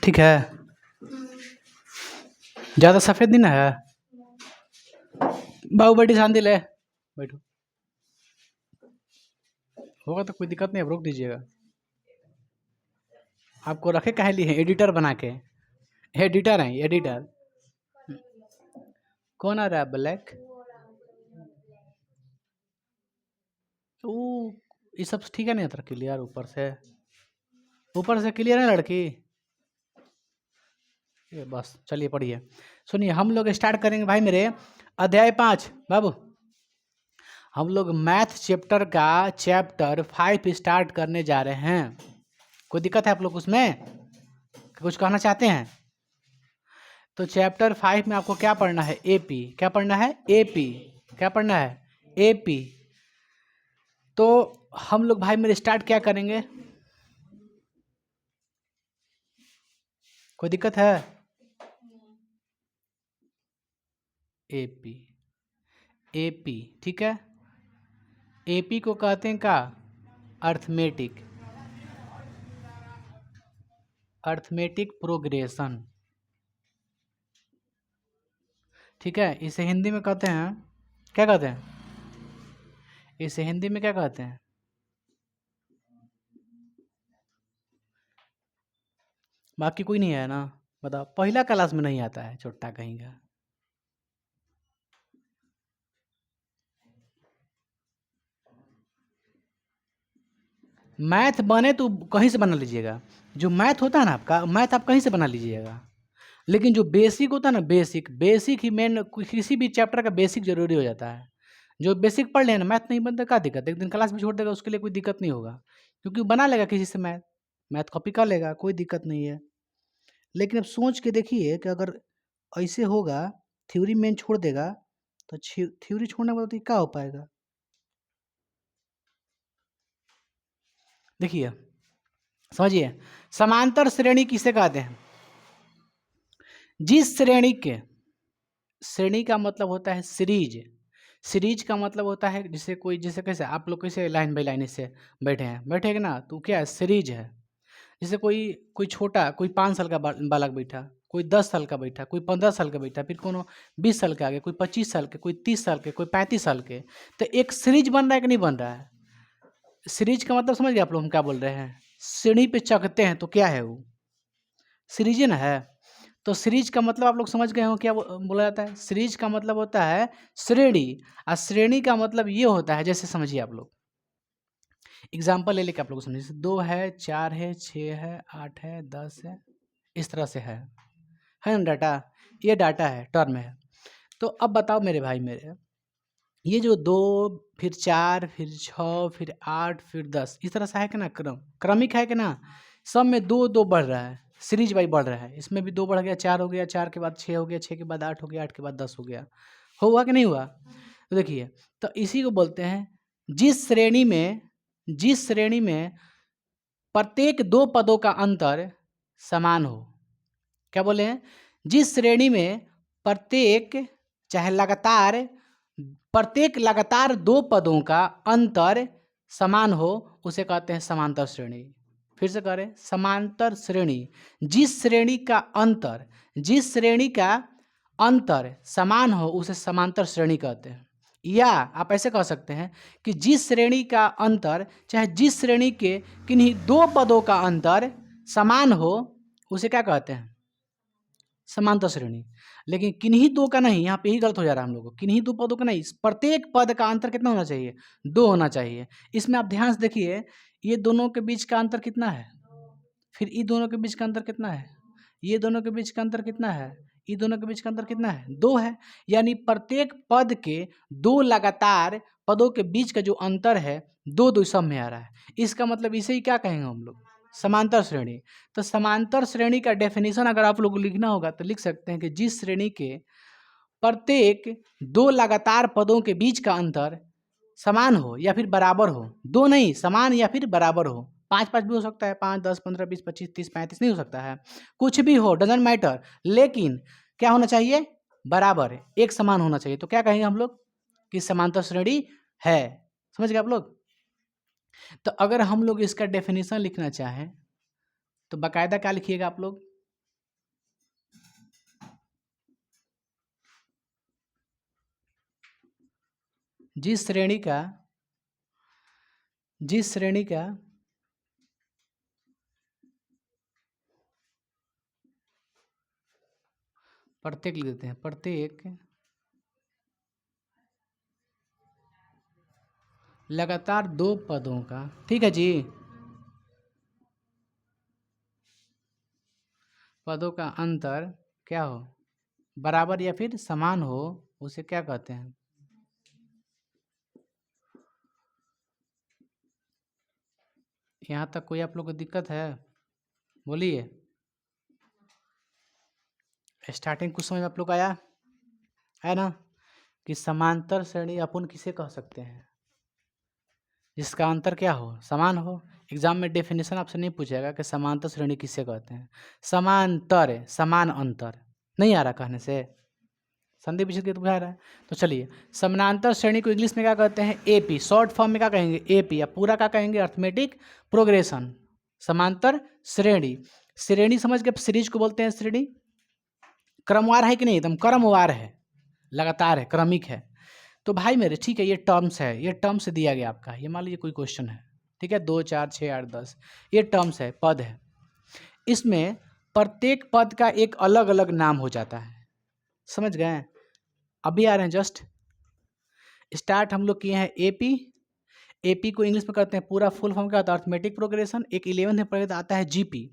ठीक है, ज़्यादा सफ़ेद नहीं ना है। बाबू बेटी शांति ले बैठो, होगा तो कोई दिक्कत नहीं, अब रोक दीजिएगा। आपको रखे काहे लिए हैं एडिटर बना के? एडिटर हैं एडिटर। कौन आ रहा है ब्लैक? ओ ये सब ठीक है नहीं आता क्लियर ऊपर से क्लियर है लड़की। ये बस चलिए पढ़िए, सुनिए हम लोग स्टार्ट करेंगे भाई मेरे अध्याय 5। बाबू हम लोग मैथ चैप्टर का चैप्टर 5 स्टार्ट करने जा रहे हैं। कोई दिक्कत है आप लोग उसमें, कुछ कहना चाहते हैं? तो चैप्टर 5 में आपको क्या पढ़ना है? एपी। क्या पढ़ना है? एपी। क्या पढ़ना है? एपी। तो हम लोग भाई मेरे स्टार्ट क्या करेंगे? कोई दिक्कत है? एपी। एपी ठीक है। एपी को कहते हैं क्या? अर्थमेटिक। Arithmetic progression. ठीक है, इसे हिंदी में कहते हैं, क्या कहते हैं? इसे हिंदी में क्या कहते हैं? बाकी कोई नहीं है ना? बताओ, पहला क्लास में नहीं आता है छोटा कहीं का। मैथ बने तो कहीं से बना लीजिएगा, जो मैथ होता है ना आपका, मैथ आप कहीं से बना लीजिएगा, लेकिन जो बेसिक होता है ना, बेसिक ही मेन, किसी भी चैप्टर का बेसिक जरूरी हो जाता है। जो बेसिक पढ़ लेना, मैथ नहीं बनता क्या दिक्कत है? एक दिन क्लास में छोड़ देगा उसके लिए कोई दिक्कत नहीं होगा, क्योंकि वो बना लेगा किसी से मैथ, मैथ कॉपी कर लेगा, कोई दिक्कत नहीं है। लेकिन अब सोच के देखिए कि अगर ऐसे होगा, थ्योरी मेन छोड़ देगा, तो थ्योरी छोड़ने के बाद तो क्या हो पाएगा? देखिए समझिए, समांतर श्रेणी किसे कहते हैं? जिस श्रेणी के, श्रेणी का मतलब होता है सीरीज। सीरीज का मतलब होता है जैसे कोई, जैसे कैसे आप लोग कैसे लाइन बाई लाइन से बैठे हैं, बैठे ना, तो क्या है? सीरीज है। जैसे कोई कोई छोटा, कोई 5 साल का बालक बैठा, कोई 10 साल का बैठा, कोई 15 साल का बैठा, फिर कोनो 20 साल के आगे, कोई 25 साल के, कोई 30 साल के, कोई 35 साल के, तो एक सीरीज बन रहा है कि नहीं बन रहा है? सीरीज का मतलब समझ गए आप लोग हम क्या बोल रहे हैं? सीढ़ी पे चढ़ते हैं तो क्या है वो? सीरीज ना है। तो सीरीज का मतलब आप लोग समझ गए हो क्या बोला जाता है? सीरीज का मतलब होता है श्रेणी, और श्रेणी का मतलब ये होता है, जैसे समझिए आप लोग एग्जाम्पल ले लेके आप लोग समझिए, 2 है, 4 है, 6 है, 8 है, 10 है, इस तरह से है ना डाटा? ये डाटा है, टर्म है। तो अब बताओ मेरे भाई मेरे, ये जो 2, फिर 4, फिर 6, फिर 8, फिर 10, इस तरह से है कि ना? क्रमिक है कि ना? सब में 2 2 बढ़ रहा है, सीरीज वाई बढ़ रहा है। इसमें भी 2 बढ़ गया, 4 हो गया, 4 के बाद 6 हो गया, 6 के बाद 8 हो गया, 8 के बाद 10 हो गया। हुआ कि नहीं हुआ? तो देखिए, तो इसी को बोलते हैं जिस श्रेणी में प्रत्येक 2 पदों का अंतर समान हो। क्या बोले हैं? जिस श्रेणी में प्रत्येक, चाहे लगातार, प्रत्येक लगातार 2 पदों का अंतर समान हो, उसे कहते हैं समांतर श्रेणी। फिर से करें, समांतर श्रेणी। जिस श्रेणी का अंतर समान हो उसे समांतर श्रेणी कहते हैं। या आप ऐसे कह सकते हैं कि जिस श्रेणी का अंतर, चाहे जिस श्रेणी के किन्हीं 2 पदों का अंतर समान हो, उसे क्या कहते हैं? समांतर श्रेणी। लेकिन किन्हीं 2 का नहीं, यहाँ पे ही गलत हो जा रहा है हम लोग को। किन्हीं 2 पदों का नहीं, प्रत्येक पद का अंतर कितना होना चाहिए? 2 होना चाहिए। इसमें आप ध्यान से देखिए, ये दोनों के बीच का अंतर कितना है? फिर ये दोनों के बीच का अंतर कितना है? ये दोनों के बीच का अंतर कितना है? ये दोनों के बीच का अंतर कितना है? 2 है। यानी प्रत्येक पद के 2 लगातार पदों के बीच का जो अंतर है, 2 सब में आ रहा है। इसका मतलब इसे ही क्या कहेंगे हम लोग? समांतर श्रेणी। तो समांतर श्रेणी का डेफिनेशन अगर आप लोग को लिखना होगा तो लिख सकते हैं कि जिस श्रेणी के प्रत्येक 2 लगातार पदों के बीच का अंतर समान हो या फिर बराबर हो, 2 नहीं, समान या फिर बराबर हो। 5 भी हो सकता है, 5, 10, 15, 20, 25, 30, 35 नहीं हो सकता है, कुछ भी हो, डजेंट मैटर, लेकिन क्या होना चाहिए? बराबर, एक समान होना चाहिए। तो क्या कहेंगे हम लोग कि समांतर श्रेणी है। समझ गए आप लोग? तो अगर हम लोग इसका डेफिनेशन लिखना चाहें तो बाकायदा क्या लिखिएगा आप लोग? जिस श्रेणी का प्रत्येक लिख देते हैं, प्रत्येक लगातार दो पदों का, ठीक है जी, पदों का अंतर क्या हो, बराबर या फिर समान हो, उसे क्या कहते हैं? यहाँ तक कोई आप लोग को दिक्कत है? बोलिए। स्टार्टिंग कुछ समझ आप लोग आया है ना, कि समांतर श्रेणी अपन किसे कह सकते हैं? जिसका अंतर क्या हो, समान हो। एग्जाम में डेफिनेशन आपसे नहीं पूछेगा कि समांतर श्रेणी किसे कहते हैं। समांतर, समान अंतर नहीं आ रहा कहने से, संधि विच्छेद के तो बुझा रहा है। तो चलिए, समानांतर श्रेणी को इंग्लिश में क्या कहते हैं? एपी। शॉर्ट फॉर्म में क्या कहेंगे? एपी। या पूरा क्या कहेंगे? Arithmetic progression. समांतर श्रेणी, श्रेणी समझ के सीरीज को बोलते हैं श्रेणी। क्रमवार है कि नहीं? एकदम क्रमवार है, लगातार है, क्रमिक है। तो भाई मेरे ठीक है, ये टर्म्स है, ये टर्म्स दिया गया आपका, ये मान लीजिए कोई क्वेश्चन है, ठीक है, 2 4 6 8 10, ये टर्म्स है, पद है। इसमें प्रत्येक पद का एक अलग अलग नाम हो जाता है, समझ गए? अभी आ रहे हैं जस्ट। स्टार्ट हम लोग किए हैं एपी। एपी को इंग्लिश में करते हैं, पूरा फुल फॉर्म क्या होता है? Arithmetic progression. एक 11th में पढ़े तो आता है जीपी,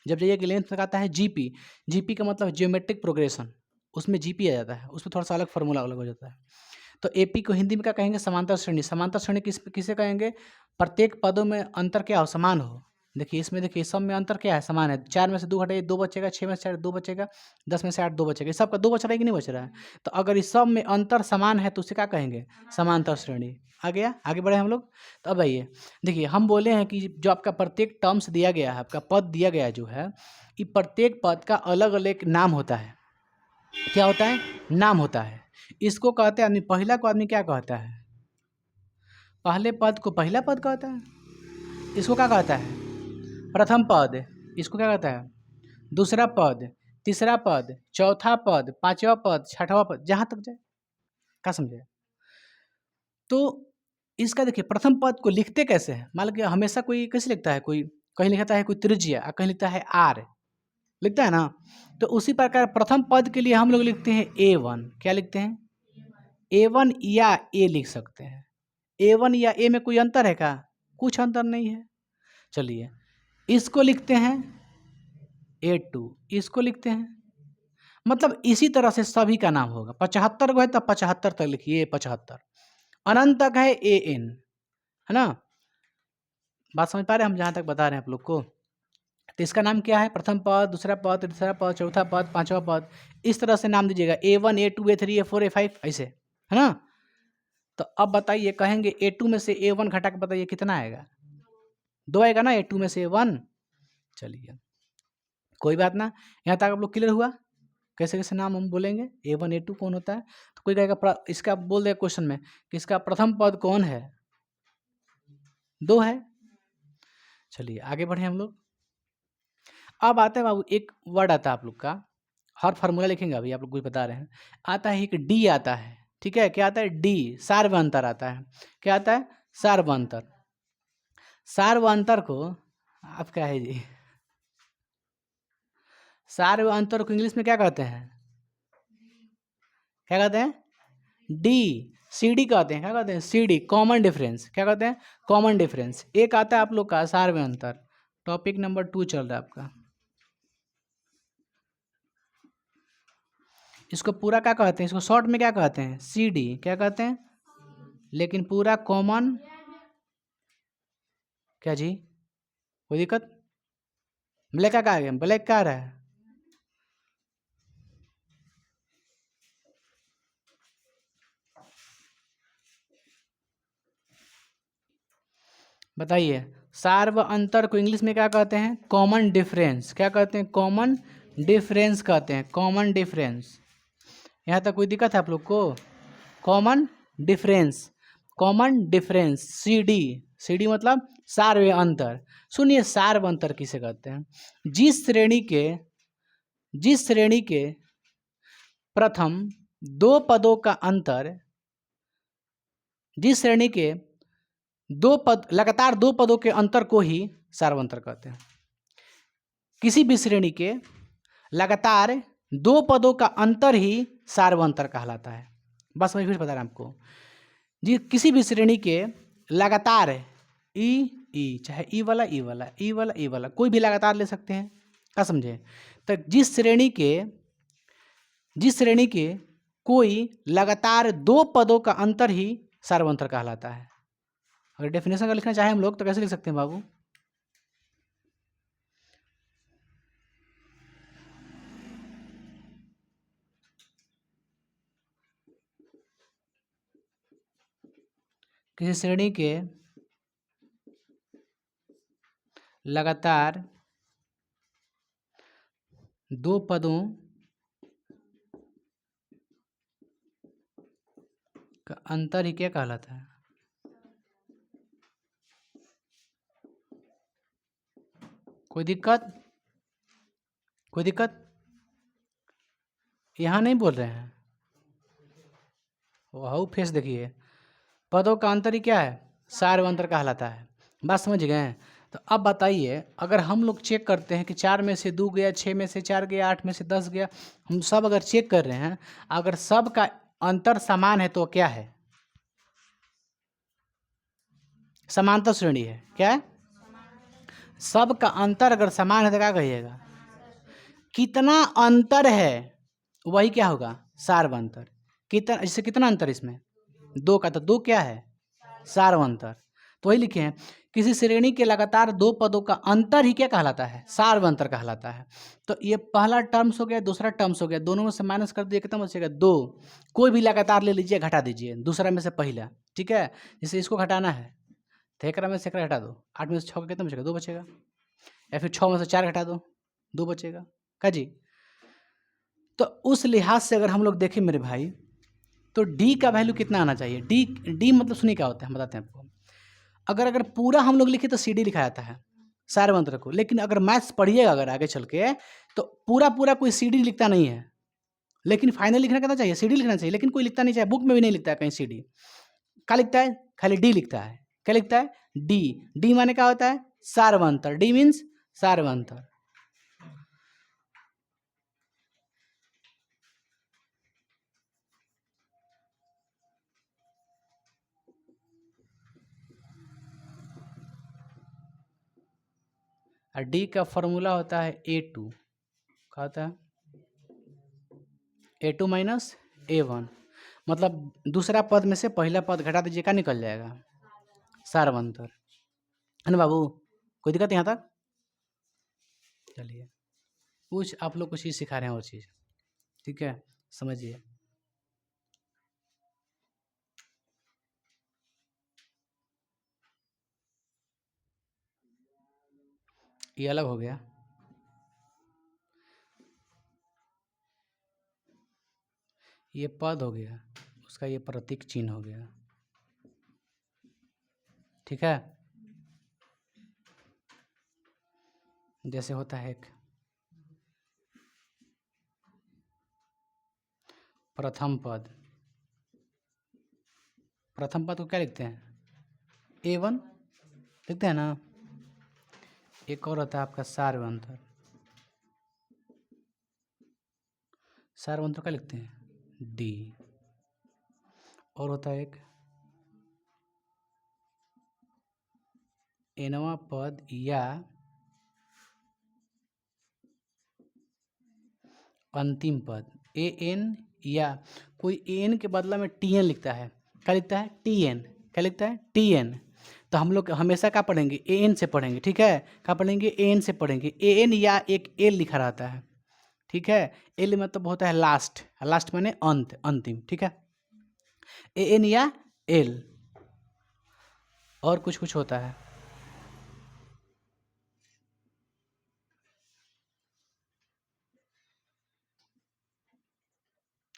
जब जाइए 11th में आता है जीपी। जीपी का मतलब जियोमेट्रिक प्रोग्रेशन, उसमें जीपी आ जाता है, उसमें थोड़ा सा अलग फार्मूला अलग हो जाता है। तो एपी को हिंदी में क्या कहेंगे? समांतर श्रेणी। समांतर श्रेणी किसे कहेंगे? प्रत्येक पदों में अंतर क्या हो? समान हो। देखिए इसमें, देखिए सब में अंतर क्या है? समान है। 4 में से 2 घटाइए 2 बचेगा, 6 में से 4 2 बचेगा, 10 में से 8 2 बचेगा। इस सबका 2 बच रहा है कि नहीं बच रहा है? तो अगर इस सब में अंतर समान है तो उसे क्या कहेंगे? समांतर श्रेणी। आ गया? आगे बढ़े हम लोग। तो अब आइए देखिए, हम बोले हैं कि जो आपका प्रत्येक टर्म्स दिया गया है, आपका पद दिया गया है जो है, ये प्रत्येक पद का अलग अलग नाम होता है। क्या होता है? नाम होता है। इसको कहते हैं आदमी, पहला को आदमी क्या कहता है? पहले पद को पहला पद कहता है। इसको क्या कहता है? प्रथम पद। इसको क्या कहता है? दूसरा पद, तीसरा पद, चौथा पद, पांचवा पद, छठवां पद, जहां तक जाए। क्या समझे? तो इसका देखिए, प्रथम पद को लिखते कैसे हैं? मान लीजिए हमेशा कोई कैसे लिखता है, कोई कहीं लिखता है कोई त्रिज्या, कहीं लिखता है आर, लिखता है ना। तो उसी प्रकार प्रथम पद के लिए हम लोग लिखते हैं A1। क्या लिखते हैं? A1 या ए लिख सकते हैं। A1 या ए में कोई अंतर है क्या? कुछ अंतर नहीं है। चलिए, इसको लिखते हैं A2, इसको लिखते हैं, मतलब इसी तरह से सभी का नाम होगा। 75 को है तब 75 तक लिखिए, 75। अनंत तक है AN, है ना? बात समझ पा रहे हैं हम जहाँ तक बता रहे हैं आप लोग को? तो इसका नाम क्या है? प्रथम पद, दूसरा पद, तीसरा पद, चौथा पद, पांचवा पद, इस तरह से नाम दीजिएगा। A1 A2 A3 A4 A5 ऐसे, है ना? तो अब बताइए, कहेंगे A2 में से A1 घटा के बताइए कितना आएगा? 2 आएगा ना, A2 में से A1। चलिए कोई बात ना, यहाँ तक आप लोग क्लियर हुआ कैसे कैसे नाम हम बोलेंगे? A1 A2 कौन होता है? तो कोई कहेगा इसका बोल देगा क्वेश्चन में कि इसका प्रथम पद कौन है? 2 है। चलिए आगे बढ़े हम लोग। अब आता है बाबू, एक वर्ड आता है आप लोग का, हर फार्मूला लिखेंगे अभी आप लोग को बता रहे हैं। आता है एक डी आता है, ठीक है? क्या आता है? डी, सार्वअंतर आता है। क्या आता है? सार्वअंतर। सार्वअंतर को आप क्या है जी, सार्वअंतर को इंग्लिश में क्या कहते हैं? क्या कहते हैं? डी, CD कहते हैं। क्या कहते हैं? CD, common difference. क्या कहते हैं? Common difference. एक आता है आप लोग का सार्वअंतर। टॉपिक नंबर 2 चल रहा है आपका। इसको पूरा क्या कहते हैं? इसको शॉर्ट में क्या कहते हैं? CD। क्या कहते हैं? लेकिन पूरा कॉमन, क्या जी? कोई दिक्कत? ब्लैक का आ गया, ब्लैक का आ रहा है। बताइए, सार्व अंतर को इंग्लिश में क्या कहते हैं? Common difference. क्या कहते हैं? कॉमन डिफरेंस कहते हैं, कॉमन डिफरेंस। यहाँ तक कोई दिक्कत है आप लोग को? Common difference, common difference, CD। CD मतलब सार्व अंतर। सुनिए, सार्व अंतर किसे कहते हैं? जिस श्रेणी के प्रथम 2 पदों का अंतर जिस श्रेणी के लगातार दो पदों के अंतर को ही सार्वंतर कहते हैं। किसी भी श्रेणी के लगातार दो पदों का अंतर ही सार्वंतर कहलाता है। बस मैं फिर बता रहा हूं आपको, जी किसी भी श्रेणी के लगातार ई चाहे ई वाला ई वाला ई वाला ई वाला कोई भी लगातार ले सकते हैं, क्या समझे। तो जिस श्रेणी के कोई लगातार दो पदों का अंतर ही सार्वंतर कहलाता है। अगर डेफिनेशन अगर लिखना चाहें हम लोग तो कैसे लिख सकते हैं बाबू, किसी श्रेणी के लगातार दो पदों का अंतर ही क्या कहलाता है, कोई दिक्कत यहाँ नहीं बोल रहे हैं, वाह फेस देखिए, पदों का अंतर ही क्या है, सार्वंतर कहलाता है। बात समझ गए। तो अब बताइए, अगर हम लोग चेक करते हैं कि 4 में से 2 गया, 6 में से 4 गया, 8 में से 10 गया, हम सब अगर चेक कर रहे हैं, अगर सब का अंतर समान है तो क्या है, समांतर श्रेणी है। क्या है, सब का अंतर अगर समान है तो क्या कहिएगा, कितना अंतर है वही क्या होगा, सार्वंतर। कितना, इससे कितना अंतर इसमें 2 का, तो 2 क्या है, सार्वंतर। तो वही लिखे हैं, किसी श्रेणी के लगातार दो पदों का अंतर ही क्या कहलाता है, सार्वंतर कहलाता है। तो ये पहला टर्म्स हो गया, दूसरा टर्म्स हो गया, दोनों में से माइनस कर दिए, कितना बचेगा 2। कोई भी लगातार ले लीजिए, घटा दीजिए दूसरा में से पहला, ठीक है। जैसे इसको घटाना है तो एकरा में से एकरा घटा दो, 8 में से 6 का कितना बचेगा, 2 बचेगा। या फिर 6 में से 4 घटा दो, 2 बचेगा, क्या जी। तो उस लिहाज से अगर हम लोग देखें मेरे भाई, तो डी का वैल्यू कितना आना चाहिए। डी मतलब सुनिए क्या होता है, हम बताते हैं आपको। अगर पूरा हम लोग लिखे तो सी डी लिखा जाता है सार्वंतर को, लेकिन अगर मैथ्स पढ़िएगा अगर आगे चल के, तो पूरा कोई सी डी लिखता नहीं है, लेकिन फाइनल लिखना कहना चाहिए, सी डी लिखना चाहिए, लेकिन कोई लिखता नहीं चाहिए, बुक में भी नहीं लिखता है कहीं सी डी। क्या लिखता है, खाली डी लिखता है। क्या लिखता है, डी माने क्या होता है, सार्वंतर। D means सार्वंतर। और डी का फॉर्मूला होता है A2, क्या होता है, A2 माइनस A1। मतलब दूसरा पद में से पहला पद घटा दीजिए, क्या निकल जाएगा, सार्वंतर, है ना बाबू। कोई दिक्कत यहाँ तक, चलिए कुछ आप लोग को चीज़ सिखा रहे हैं और चीज़, ठीक है, समझिए। ये अलग हो गया, ये पद हो गया, उसका ये प्रतीक चिन्ह हो गया, ठीक है। जैसे होता है एक प्रथम पद को क्या लिखते हैं, A1 लिखते हैं ना। एक और होता है आपका सार्वंतर क्या लिखते हैं, D। और होता है एक एनवा पद या अंतिम पद, AN, या कोई AN के बदला में TN लिखता है। क्या लिखता है, TN। क्या लिखता है, TN। तो हम लोग हमेशा क्या पढ़ेंगे, AN से पढ़ेंगे, ठीक है। क्या पढ़ेंगे, AN से पढ़ेंगे। AN या एक L लिखा रहता है, ठीक है। L मतलब होता है लास्ट माने अंत, अंतिम, ठीक है। AN या L। और कुछ होता है,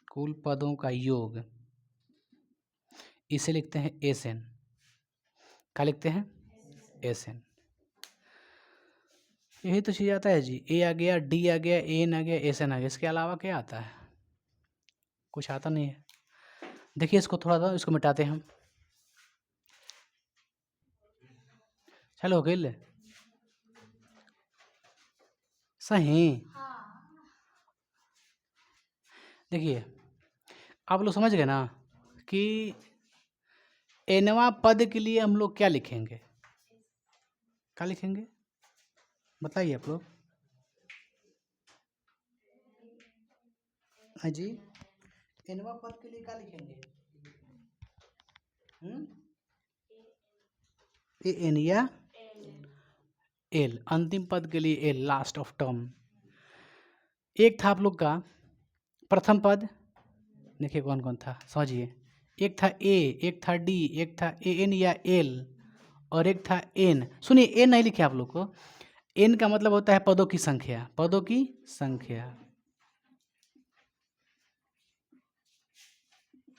कुल पदों का योग, इसे लिखते हैं SN। क्या लिखते हैं, SN। यही तो चीज़ आता है जी। A आ गया, D आ गया, AN आ गया, SN आ गया, इसके अलावा क्या आता है, कुछ आता नहीं है। देखिए इसको थोड़ा सा, इसको मिटाते हैं हम। चलो हो गई सही। देखिए आप लोग समझ गए ना कि एनवा पद के लिए हम लोग क्या लिखेंगे, क्या लिखेंगे बताइए आप लोग। हाँ जी, एनवा पद के लिए क्या लिखेंगे? ए एन या एल, अंतिम पद के लिए एल, लास्ट ऑफ टर्म। एक था आप लोग का प्रथम पद, देखिए कौन कौन था समझिए। एक था ए, एक था डी, एक था ए एन या एल, और एक था एन। सुनिए एन नहीं लिखे आप लोग को, एन का मतलब होता है पदों की संख्या, पदों की संख्या,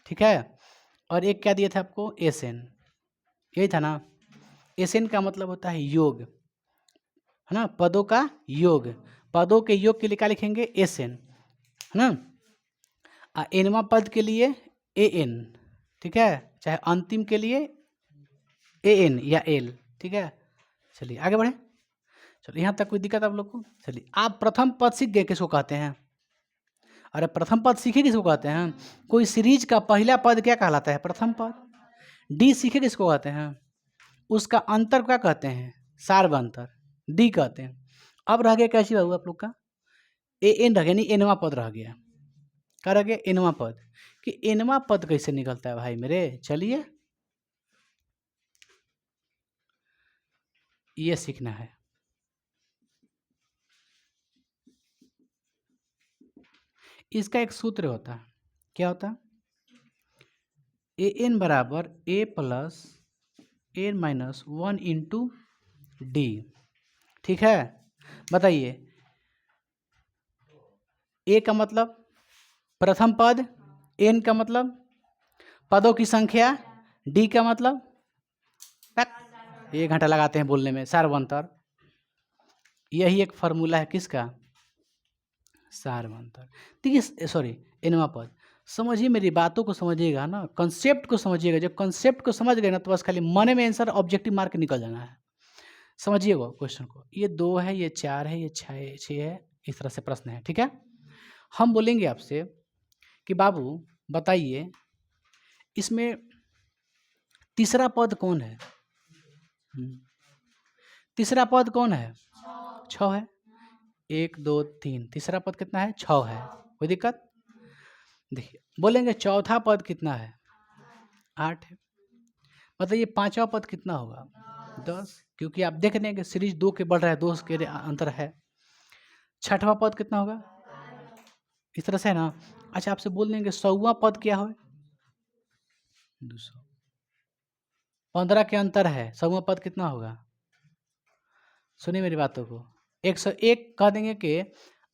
ठीक है। और एक क्या दिया था आपको, एस एन, यही था ना। एस एन का मतलब होता है योग, है ना, पदों का योग। पदों के योग के लिए क्या लिखेंगे, एस एन, है ना। एनवा पद के लिए ए एन, ठीक है, चाहे अंतिम के लिए ए एन या एल, ठीक है। चलिए आगे बढ़े। चलो यहाँ तक कोई दिक्कत आप लोग को? चलिए आप प्रथम पद सीख गए किसको कहते हैं? अरे प्रथम पद सीखे किसको कहते हैं? कोई सीरीज का पहला पद क्या कहलाता है? प्रथम पद। डी सीखे किसको कहते हैं? उसका अंतर क्या कहते हैं? सार्व अंतर, डी कहते हैं। अब रह गया कैसी बाबू आप लोग का, ए एन रह गया, नहीं एनवा पद रह गया। क्या रह गया? एनवा पद। कि एनवा पद कैसे निकलता है भाई मेरे, चलिए ये सीखना है। इसका एक सूत्र होता है, क्या होता है? ए एन बराबर A plus N minus 1 into D, ठीक है। बताइए, ए का मतलब प्रथम पद, एन का मतलब पदों की संख्या, डी का मतलब 1 घंटा लगाते हैं बोलने में, सार्वंतर। यही एक फार्मूला है किसका, सार्वंतर। देखिए सॉरी एनवा पद। समझिए मेरी बातों को समझिएगा ना, कंसेप्ट को समझिएगा। जब कंसेप्ट को समझ गए ना तो बस खाली मन में आंसर ऑब्जेक्टिव मार्क निकल जाना है। समझिएगा क्वेश्चन को, ये 2 है, ये 4 है, ये 6 है, इस तरह से प्रश्न है, ठीक है। हम बोलेंगे आपसे कि बाबू बताइए इसमें तीसरा पद कौन है? तीसरा पद कौन है? 6 है। 1 2 3, तीसरा पद कितना है? 6 है। कोई दिक्कत? देखिए बोलेंगे चौथा पद कितना है? 8 है। बताइए पांचवा पद कितना होगा? 10, क्योंकि आप देख रहे हैं कि सीरीज 2 के बढ़ रहा है, 2 के अंतर है। छठवां पद कितना होगा? इस तरह से है ना। अच्छा आपसे बोल देंगे 100वां पद क्या हो? 200। 15 के अंतर है, 100वां पद कितना होगा? सुनिए मेरी बातों को, 101 कह देंगे कि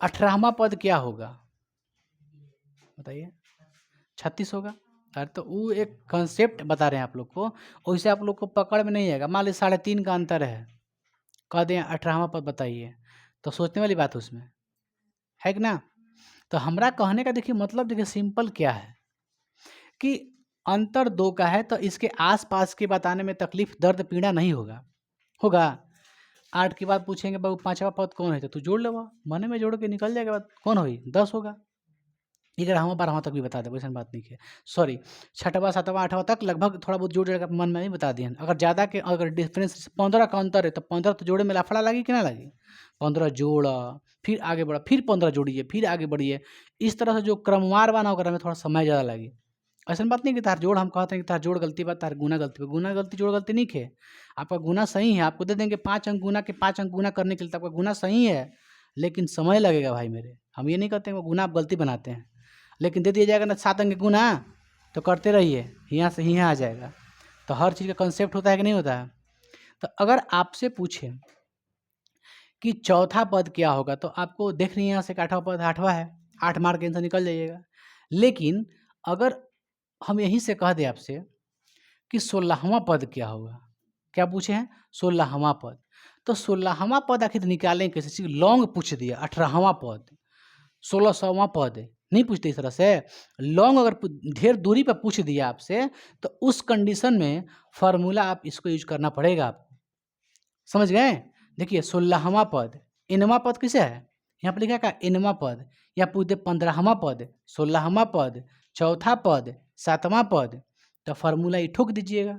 18वां पद क्या होगा? बताइए 36 होगा। अरे तो वो एक कंसेप्ट बता रहे हैं आप लोग को, वैसे आप लोग को पकड़ में नहीं आएगा। मान लीजिए 3.5 का अंतर है, कह दें 18वां पद बताइए, तो सोचने वाली बात उसमें है कि ना। तो हमरा कहने का देखिए मतलब देखिए सिंपल क्या है कि अंतर 2 का है तो इसके आसपास के बताने में तकलीफ दर्द पीड़ा नहीं होगा। होगा 8 के बाद पूछेंगे बाबू पांचवा पद कौन है, तो तू जोड़ लेगा, मन में जोड़ के निकल जाएगा बात, कौन होगी? 10 होगा। 11वां 12वां तक भी बता दे, वैसे बात नहीं है। सॉरी 6वां 7वां 8वां तक लगभग थोड़ा बहुत जोड़ जोड़ मन में ही बता दिए। अगर ज़्यादा के अगर डिफरेंस 15 का अंतर है तो 15 तो जोड़े में लाफड़ा लगी कि ना लगी? 15 जोड़ा, फिर आगे बढ़ा, फिर 15 जोड़िए, फिर आगे बढ़िए। इस तरह से जो क्रमवार बना होगा हमें थोड़ा समय ज़्यादा लगी। ऐसा बात नहीं कि तार जोड़ हम कहते हैं कि तार जोड़ गलती बात, तार गुना गलती बात। गुना गलती जोड़ गलती नहीं है, आपका गुना सही है। आपको दे देंगे 5 अंक गुना के, 5 अंक गुना करने के लिए, तो आपका गुना सही है, लेकिन समय लगेगा भाई मेरे। हम ये नहीं कहते हैं वो गुना आप गलती बनाते हैं, लेकिन दे दिया जाएगा ना 7 अंक गुना, तो करते रहिए, यहाँ से यहाँ आ जाएगा। तो हर चीज़ का कंसेप्ट होता है कि नहीं होता है। तो अगर आपसे पूछे कि चौथा पद क्या होगा, तो आपको देख रही है यहाँ से 8वां पद 8वां है, 8 मार्क आंसर निकल जाइएगा। लेकिन अगर हम यहीं से कह दें आपसे कि 16वां पद क्या होगा, क्या पूछे हैं? 16वां पद। तो 16वां पद आखिर निकालें कैसे? लॉन्ग पूछ दिया, 18वां पद, 1600वां पद नहीं पूछते इस तरह से। लॉन्ग अगर ढेर दूरी पर पूछ दिया आपसे, तो उस कंडीशन में फार्मूला आप इसको यूज करना पड़ेगा आपको। समझ गए? देखिए 16वां पद, nवां पद किसे है? यहाँ पर लिखा है nवां पद, या पूछे 15वां पद, 16वां पद, चौथा पद, 7वां पद, तो फार्मूला ही ठोक दीजिएगा।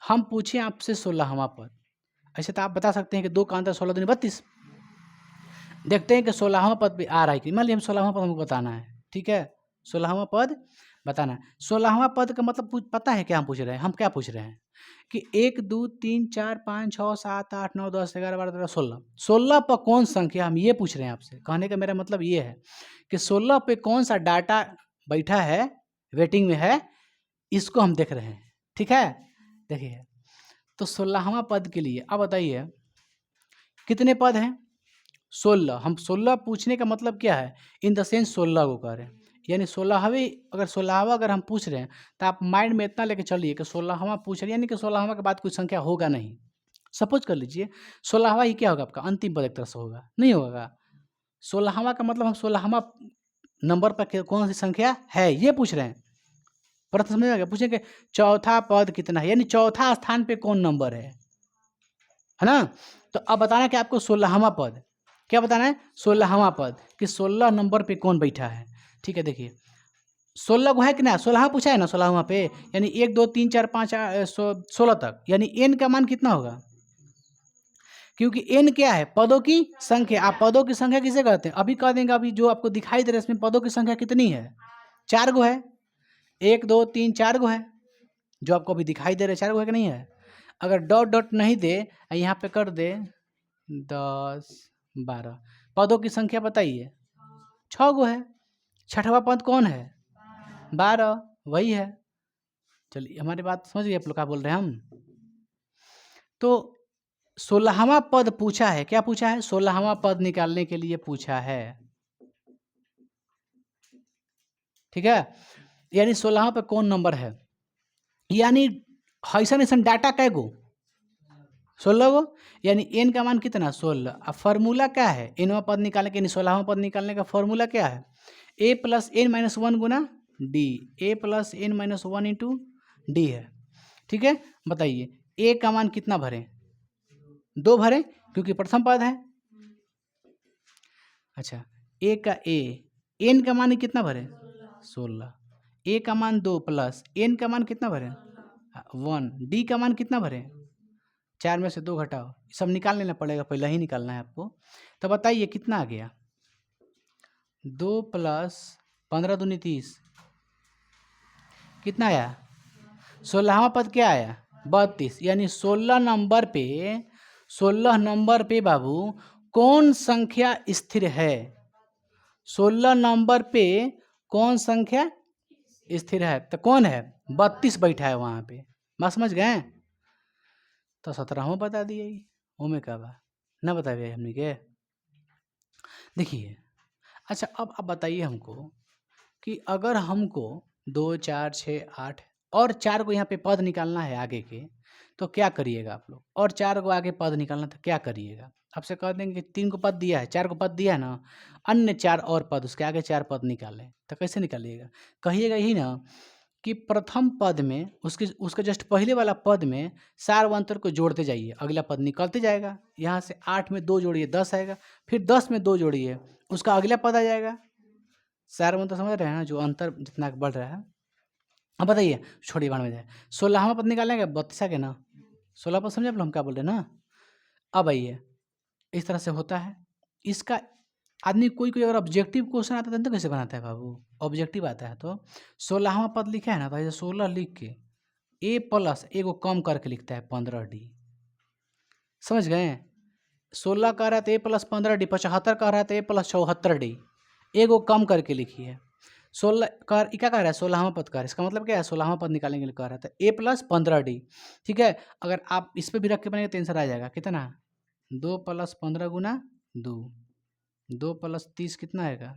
हम पूछे आपसे 16वां पद, ऐसे तो आप बता सकते हैं कि 2 का अंतर 16 दूनी 32। देखते हैं कि 16वां पद भी आ रहा है कि, मान लीजिए हम 16वां पद हमको बताना है, ठीक है, 16वां पद बताना है। 16वां पद का मतलब पता है क्या हम पूछ रहे हैं? हम क्या पूछ रहे हैं कि 1 2 3 4 5 6 7 8 9 10 11 12 13 16, 16 पर कौन संख्या, हम ये पूछ रहे हैं आपसे। कहने का मेरा मतलब ये है कि 16 पे कौन सा डाटा बैठा है, वेटिंग में है, इसको हम देख रहे हैं, ठीक है। देखिए तो 16वां पद के लिए अब बताइए कितने पद हैं? 16। हम 16 पूछने का मतलब क्या है? इन द सेंस 16 को कह रहे हैं, यानी 16वीं, अगर 16वां अगर हम पूछ रहे हैं तो आप माइंड में इतना लेके चलिए कि 16वां पूछ रहे हैं, यानी कि 16वां के बाद कोई संख्या होगा नहीं। सपोज कर लीजिए 16वां ही क्या होगा आपका? अंतिम पद एक तरह से होगा, नहीं होगा। 16वां का मतलब हम 16वां नंबर पर कौन सी संख्या है ये पूछ रहे हैं। प्रश्न समझ में आ गया? पूछेंगे चौथा पद कितना है, यानी चौथा स्थान पे कौन नंबर है ना? तो अब बताना कि आपको 16वां पद, क्या बताना है? 16वां पद कि 16 नंबर पे कौन बैठा है, ठीक है। देखिए 16 को है कि ना, 16वां पूछा है ना 16वां पे, यानी 1 2 3 4 5 16 तक, यानी n का मान कितना होगा? क्योंकि n क्या है? पदों की संख्या। आप पदों की संख्या किसे कहते हैं? अभी कह देंगे, अभी जो आपको दिखाई दे रहा है इसमें पदों की संख्या कितनी है? 4 गो है, 1 2 3 4 गो है, जो आपको अभी दिखाई दे रहा है 4 गो है कि नहीं है? अगर डॉट डॉट नहीं दे, यहाँ पे कर दे 10 12, पदों की संख्या बताइए, 6 गो है। छठवां पद कौन है? 12, वही है। चलिए हमारी बात समझ गए आप लोग क्या बोल रहे हैं हम? तो 16वां पद पूछा है, क्या पूछा है? 16वां पद निकालने के लिए पूछा है, ठीक है। यानी 16वां पे कौन नंबर है, यानी ऐसा ऐसा डाटा कै गो? 16 गो, यानी n का मान कितना? 16। अब फार्मूला क्या है nवां पद निकालने के, यानी 16वां पद निकालने का फार्मूला क्या है? a plus n minus 1 Guna d, a plus n minus 1 into D है, ठीक है। बताइए a का मान कितना भरें? 2 भरें, क्योंकि प्रथम पद है। अच्छा a का a, n का मान कितना भरें? 16। a का मान 2 प्लस n का मान कितना भरें? 1। d का मान कितना भरें? 4 में से 2 घटाओ, सब निकाल लेना पड़ेगा, पहले ही निकालना है आपको। तो बताइए कितना आ गया? 2 प्लस 15 दूनी 30, कितना आया? 16वां पद क्या आया? 32। यानी 16 नंबर पे बाबू कौन संख्या स्थिर है? 16 नंबर पे कौन संख्या स्थिर है? तो कौन है? 32 बैठा है वहाँ पे, बात समझ गए? तो 17वां बता दिए, ओमे का बा ना बताइए हमने के। देखिए अच्छा अब आप बताइए हमको कि अगर हमको 2 4 6 8 और 4 को यहाँ पे पद निकालना है आगे के, तो क्या करिएगा आप लोग? और 4 को आगे पद निकालना तो क्या करिएगा? आपसे कह देंगे कि 3 को पद दिया है, 4 को पद दिया है ना, अन्य 4 और पद, उसके आगे 4 पद निकालें, तो कैसे निकालिएगा? कहिएगा यही ना कि प्रथम पद में उसके जस्ट पहले वाला पद में सार व अंतर को जोड़ते जाइए, अगला पद निकलते जाएगा। यहाँ से 8 में 2 जोड़िए 10 आएगा, फिर 10 में 2 जोड़िए उसका अगला पद आ जाएगा। सार व अंतर समझ रहे हैं ना, जो अंतर जितना बढ़ रहा है। अब बताइए, छोड़िए बाढ़ में जाए, 16वां पद निकालेंगे 32 के ना, 16 पद समझे आप लोग हम क्या बोल रहे हैं ना। अब आइए इस तरह से होता है इसका। आदमी कोई कोई अगर ऑब्जेक्टिव क्वेश्चन आता है तो कैसे बनाता है बाबू? ऑब्जेक्टिव आता है तो 16वां पद लिखा है ना, तो ऐसे 16 लिख के a प्लस a को कम करके लिखता है 15d, समझ गए? 16 कह रहा है तो a प्लस 15d, 75 कह रहा है तो a प्लस 74d, a को कम करके लिखिए। 16 क्या कह रहा है? 16वां पद कह रहा है, इसका मतलब क्या है? 16वां पद निकालने के लिए कह रहा था a प्लस 15d, ठीक है। अगर आप इस पर भी रख के बनेंगे तो आंसर आ जाएगा कितना? 2 प्लस 15 गुना 2, 2 प्लस 30 कितना आएगा?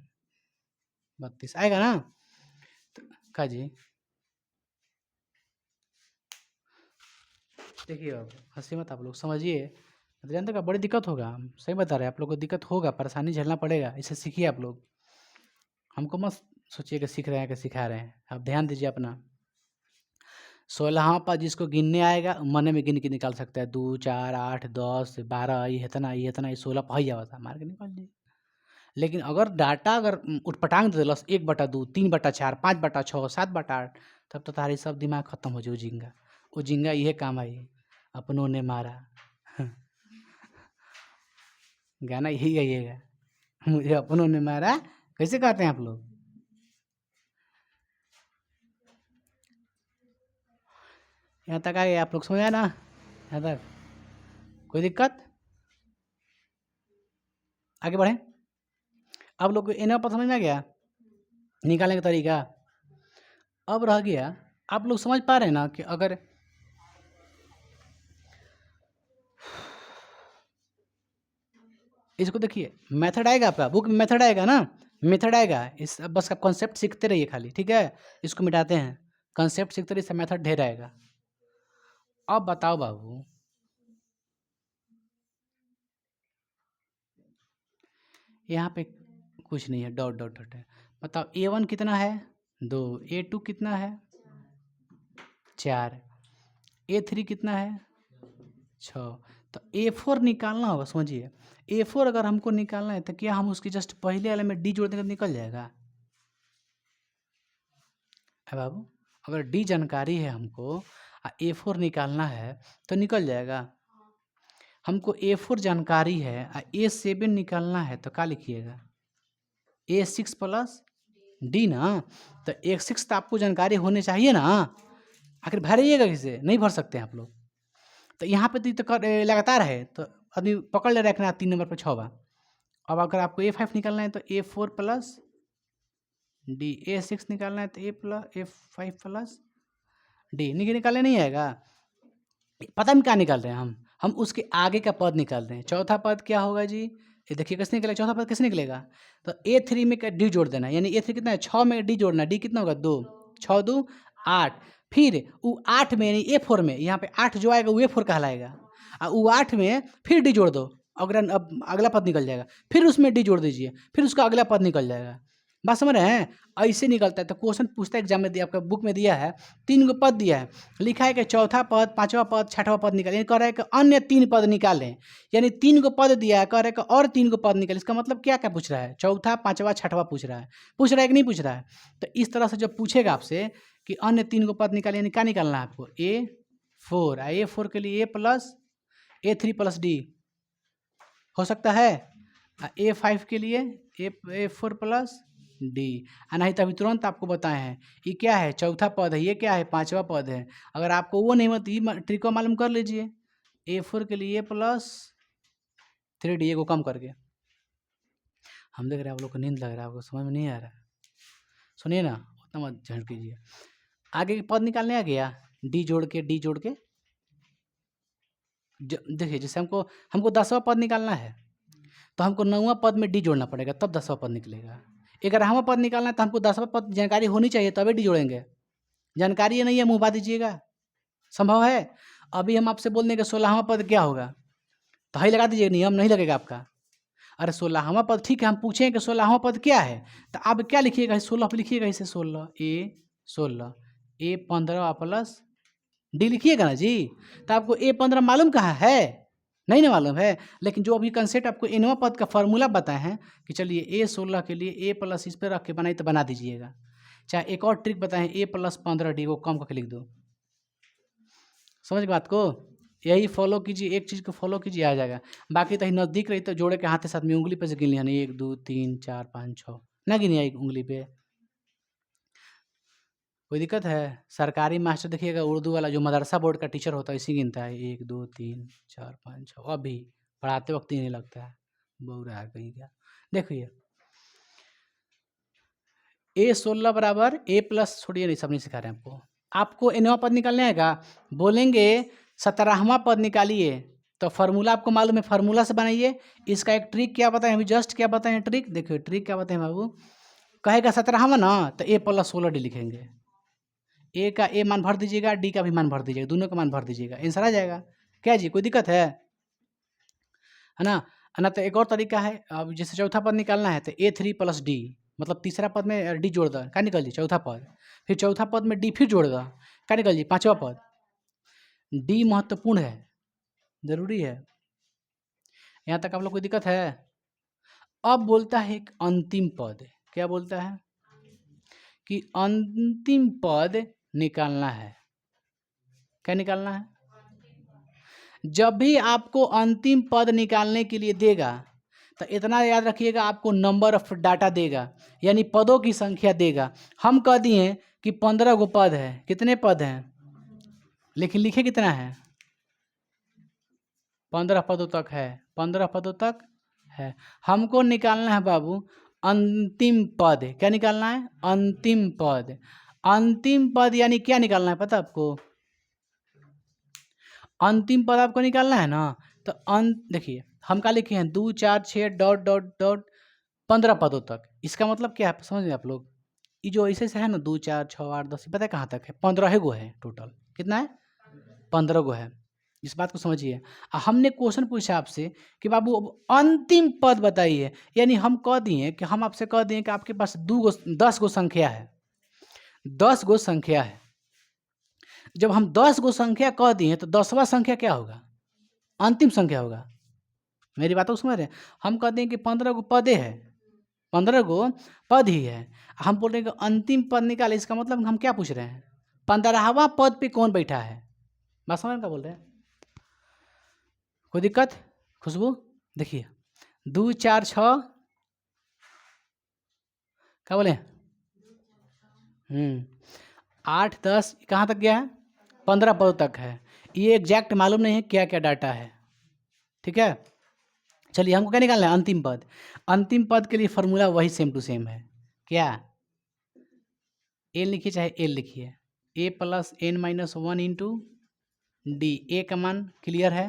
32 आएगा ना। तो का जी देखिए अब हंसी मत, आप लोग समझिए, जानते का बड़ी दिक्कत होगा, हम सही बता रहे हैं, आप लोग को दिक्कत होगा, परेशानी झेलना पड़ेगा, इसे सीखिए आप लोग। हमको मत सोचिए कि सीख रहे हैं कि सिखा रहे हैं, आप ध्यान दीजिए अपना। 16वां पद जिसको गिनने आएगा मन में गिन के निकाल सकता है 2 4 8 10 12 ये इतना 16 पही आवता मार के निकाल ली। लेकिन अगर डाटा अगर उटपटांग दे दिलस 1/2 3/4 5/6 7/8 तब तो तारी सब दिमाग खत्म हो जाए झिंगा। वो झिंगा ये काम आई अपनों ने मारा गाना यही गाइएगा मुझे अपनों ने मारा कैसे कहते हैं आप लोग। यहाँ तक आ गए आप लोग समझ आए ना यहाँ तक कोई दिक्कत आगे बढ़े। अब लोग को इन्हें पर समझ में आ गया निकालने का तरीका। अब रह गया आप लोग समझ पा रहे हैं ना कि अगर इसको देखिए मेथड आएगा आपका बुक में मेथड आएगा ना मेथड आएगा इस बस आप कॉन्सेप्ट सीखते रहिए खाली ठीक है। इसको मिटाते हैं कॉन्सेप्ट सीखते रहिए इसका मेथड ढेर आएगा। अब बताओ बाबू यहाँ पे कुछ नहीं है डॉट डॉट डॉट है। बताओ A1 कितना है 2 A2 कितना है 4 A3 कितना है 6 तो A4 निकालना होगा। समझिए A4 अगर हमको निकालना है तो क्या हम उसकी जस्ट पहले वाले में D जोड़ देंगे निकल जाएगा है बाबू। अगर D जानकारी है हमको A4 निकालना है तो निकल जाएगा। हमको A4 जानकारी है A7 निकालना है तो क्या लिखिएगा A6 प्लस D ना। तो A6 तो आपको जानकारी होने चाहिए ना आखिर भरिएगा किसे नहीं भर सकते हैं आप लोग। तो यहाँ पे तो लगातार है तो आदमी पकड़ ले रखना 3 नंबर पर 6 बार। अब अगर आपको A5 निकालना है तो A4 प्लस D A6 निकालना है तो A5 प्लस D निकालने नहीं आएगा। पता नहीं क्या निकाल रहे हैं हम उसके आगे का पद निकाल रहे हैं। चौथा पद क्या होगा जी ये देखिए कैसे निकलेगा चौथा पद कैसे निकलेगा तो A3 में D जोड़ देना है यानी A3 कितना है 6 में D जोड़ना D कितना होगा 2 6 2 8 फिर वो 8 में यानी A4 में यहाँ पे 8 जो आएगा वो A4 कहलाएगा और वो 8 में फिर D जोड़ दो अगर अब अगला पद निकल जाएगा फिर उसमें D जोड़ दीजिए फिर उसका अगला पद निकल जाएगा। बात समझ रहे हैं ऐसे निकलता है। तो क्वेश्चन पूछता है एग्जाम में दिया आपका बुक में दिया है 3 गो पद दिया है लिखा है कि चौथा पद 5वां पद 6वां पद निकालें कह रहा है कि अन्य 3 पद निकालें यानी 3 गो पद दिया है कह रहा है कि और 3 गो पद निकालें। इसका मतलब क्या क्या पूछ रहा है चौथा 5वां 6वां पूछ रहा है कि नहीं पूछ रहा है। तो इस तरह से जब पूछेगा आपसे कि अन्य 3 गो पद निकालें यानी क्या निकालना है आपको A4 A4 के लिए A plus A3 plus D हो सकता है A5 के लिए A4 प्लस D नहीं तो अभी तुरंत आपको बताए हैं ये क्या है चौथा पद है ये क्या है 5वां पद है। अगर आपको वो नहीं मतलब ट्रिक को मालूम कर लीजिए A4 के लिए प्लस 3D को कम करके। हम देख रहे हैं आप लोग को नींद लग रहा है आपको समझ में नहीं आ रहा सुनिए ना उतना मत झंड कीजिए। आगे के पद निकालने आ गया D जोड़ के देखिए जैसे हमको 10वां पद निकालना है तो हमको 9वां पद में D जोड़ना पड़ेगा तब 10वां पद निकलेगा। 11वां पद निकालना है तो हमको 10वां पद जानकारी होनी चाहिए तभी D जोड़ेंगे। जानकारी ये नहीं है मुँह बा दीजिएगा संभव है। अभी हम आपसे बोल दें कि 16वां पद क्या होगा तो ही लगा दीजिए नियम नहीं लगेगा आपका। अरे 16वां पद ठीक है हम पूछें कि 16वां पद क्या है तो आप क्या लिखिएगा 16 पर लिखिएगा इसे 16 A15 प्लस D लिखिएगा ना जी। तो आपको A15 मालूम कहाँ है नहीं ना मालूम है। लेकिन जो अभी कंसेप्ट आपको इनवा पद का फॉर्मूला बताए हैं कि चलिए A16 के लिए A प्लस इस पर रख के बनाई तो बना दीजिएगा। चाहे एक और ट्रिक बताएं A प्लस 15D को कम करके लिख दो। समझ बात को यही फॉलो कीजिए एक चीज़ को फॉलो कीजिए आ जाएगा। बाकी तो नज़दीक रही तो जोड़े के हाथ के साथ में उंगली पे से गिन लिया 1 2 3 4 5 6 ना गिनिए एक उंगली पे। कोई दिक्कत है सरकारी मास्टर देखिएगा उर्दू वाला जो मदरसा बोर्ड का टीचर होता है इसी गिनता है 1 2 3 4 5 6 अभी पढ़ाते वक्त ही नहीं लगता है बहु रहा है कहीं क्या। देखिए A16 बराबर A प्लस छोड़िए नहीं सब नहीं सिखा रहे हैं आपको इनवा पद निकालने आएगा बोलेंगे 17वां पद निकालिए तो फार्मूला आपको मालूम है फार्मूला से बनाइए। इसका एक ट्रिक क्या बताएं अभी जस्ट क्या बताएं ट्रिक देखिए ट्रिक क्या बताएं बाबू कहेगा 17वां ना तो A प्लस 16D लिखेंगे। A का A मान भर दीजिएगा D का भी मान भर दीजिएगा दोनों का मान भर दीजिएगा आंसर आ जाएगा। क्या जी कोई दिक्कत है ना। तो एक और तरीका है अब जैसे चौथा पद निकालना है तो A3 प्लस D मतलब तीसरा पद में D जोड़ दो क्या निकल जी चौथा पद फिर चौथा पद में D फिर जोड़ दो क्या निकल जी? पांचवा पद। डी महत्वपूर्ण है, जरूरी है। यहाँ तक आप लोग कोई दिक्कत है? अब बोलता है एक अंतिम पद। क्या बोलता है? कि अंतिम पद निकालना है। क्या निकालना है? जब भी आपको अंतिम पद निकालने के लिए देगा तो इतना याद रखिएगा, आपको नंबर ऑफ डाटा देगा, यानी पदों की संख्या देगा। हम कह दिए कि 15 गो पद है। कितने पद हैं? लेकिन लिखे कितना है? 15 पदों तक है। 15 पदों तक है। हमको निकालना है बाबू अंतिम पद। क्या निकालना है? अंतिम पद। अंतिम पद यानी क्या निकालना है पता आपको? अंतिम पद आपको निकालना है ना, तो देखिए हम क्या लिखे हैं? 2 4 6 डॉट डॉट डॉट 15 पदों तक। इसका मतलब क्या है समझ में आप लोग? ये जो ऐसे से है ना 2 4 6 8 10, पता है कहाँ तक है? 15 गो है टोटल। कितना है? 15 गो है। इस बात को समझिए। हमने क्वेश्चन पूछा आपसे कि बाबू अब अंतिम पद बताइए, यानी हम कह दिए कि हम आपसे कह दिए कि आपके पास 10 गो संख्या है। 10 गो संख्या है। जब हम 10 गो संख्या कह दिए तो 10वां संख्या क्या होगा? अंतिम संख्या होगा। मेरी बातों को समझ रहे हैं? हम कहते हैं कि 15 गो पदे है, 15 गो पद ही है। हम बोल रहे हैं कि अंतिम पद निकाले। इसका मतलब हम क्या पूछ रहे हैं? 15वां पद पे कौन बैठा है? बात समझ में क्या बोल रहे हैं? कोई दिक्कत? खुशबू देखिए 2 4 6 क्या बोले? 8 10 कहाँ तक गया है? 15 पदों तक है। ये एग्जैक्ट मालूम नहीं है क्या क्या डाटा है। ठीक है, चलिए हमको क्या निकालना है? अंतिम पद। अंतिम पद के लिए फॉर्मूला वही सेम टू सेम है। क्या? ए लिखिए चाहे एल लिखिए, A plus N minus 1 into D. A का मान क्लियर है,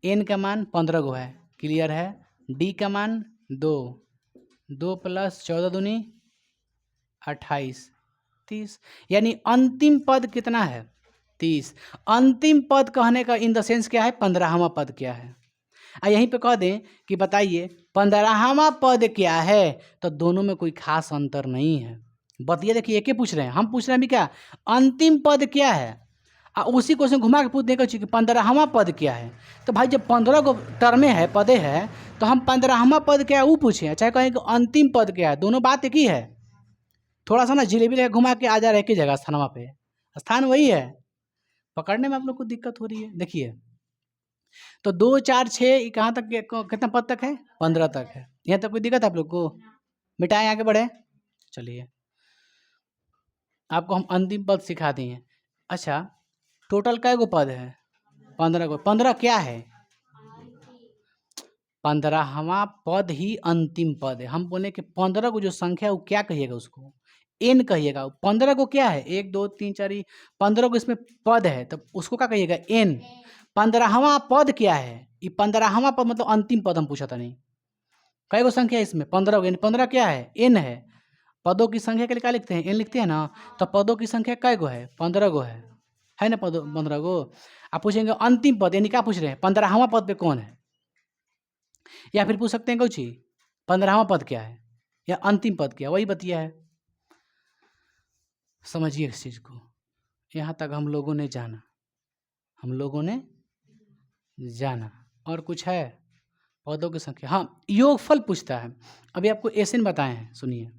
एन का मान 15 गो है, क्लियर है। डी का मान 2, 2 प्लस 14 दूनी 28, 30। यानी अंतिम पद कितना है? 30। अंतिम पद कहने का इन द सेंस क्या है? 15वां पद क्या है? यहीं पे कह दें कि बताइए 15वां पद क्या है, तो दोनों में कोई खास अंतर नहीं है। बतिया देखिए, एक ही पूछ रहे हैं। हम पूछ रहे हैं भी क्या? अंतिम पद क्या है। उसी क्वेश्चन घुमा के पूछ देगा कि 15वां पद क्या है। तो भाई जब 15 गो टर्मे है, पदे है, तो हम 15वां पद क्या है वो पूछे, चाहे कहें कि अंतिम पद क्या है। दोनों बात एक ही है। थोड़ा सा ना जिलेबी लेकर घुमा के आ जा रहे एक ही जगह, स्थानवा पे स्थान वही है। पकड़ने में आप लोग को दिक्कत हो रही है। देखिए तो 2 4 6 कहाँ तक, कितना पद तक है? 15 तक है। यहाँ तक कोई दिक्कत है आप लोग को? मिटाएं, आगे बढ़े। चलिए आपको हम अंतिम पद सिखा दिए। अच्छा, टोटल कै गो पद है? 15 गो। 15 क्या है? 15वां पद ही अंतिम पद है। हम बोले कि 15 को जो संख्या है वो क्या कहिएगा? उसको एन कहिएगा। 15 को क्या है? 1 2 3 4 15 को इसमें पद है, तो उसको क्या कहिएगा? एन। 15वां पद क्या है? ये 15वां पद मतलब अंतिम पद हम पूछा था। नहीं, कई गो संख्या है इसमें? 15 गो। 15 क्या है? एन है। पदों की संख्या के लिए क्या लिखते हैं? एन लिखते हैं ना। तो पदों की संख्या कै गो है? 15 गो है ना? पदों 15 गो। आप पूछेंगे अंतिम पद यानी क्या पूछ रहे हैं? 15वां पद पे कौन है? या फिर पूछ सकते हैं कुछ ही 15वां पद क्या है या अंतिम पद क्या? वही बतिया है। समझिए इस चीज को। यहाँ तक हम लोगों ने जाना, हम लोगों ने जाना। और कुछ है? पदों की संख्या, हाँ योगफल पूछता है। अभी आपको एसएन बताए हैं, सुनिए।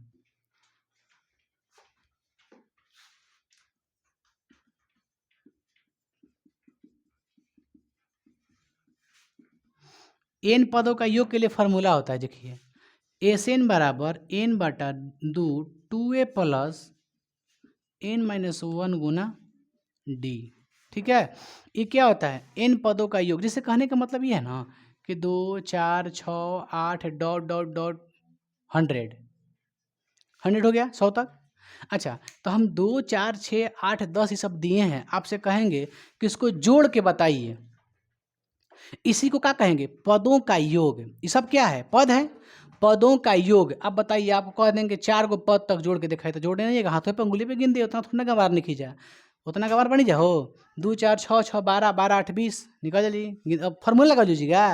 एन पदों का योग के लिए फॉर्मूला होता है। देखिए एसएन बराबर एन बटा 2 2a प्लस एन माइनस 1 गुना डी। ठीक है, ये क्या होता है? एन पदों का योग। जिसे कहने का मतलब ये है ना कि 2 4 6 8 डॉट डॉट डॉट 100 हो गया 100 तक। अच्छा, तो हम 2 4 6 8 10 ये सब दिए हैं। आपसे कहेंगे कि इसको जोड़ के बताइए। इसी को क्या कहेंगे? पदों का योग। ये सब क्या है? पद है, पदों का योग। अब बताइए, आपको कह देंगे 4 गो पद तक जोड़ के दिखाई, तो जोड़े नहीं, हाथों पे उंगली पे गिन दे। उतना थोड़ा गवार नहीं खींचा, उतना गवार बनी जाओ। 2 4 6 6 12 12 8 20 निकल चलिए। अब फॉर्मूला लगा दीजिएगा।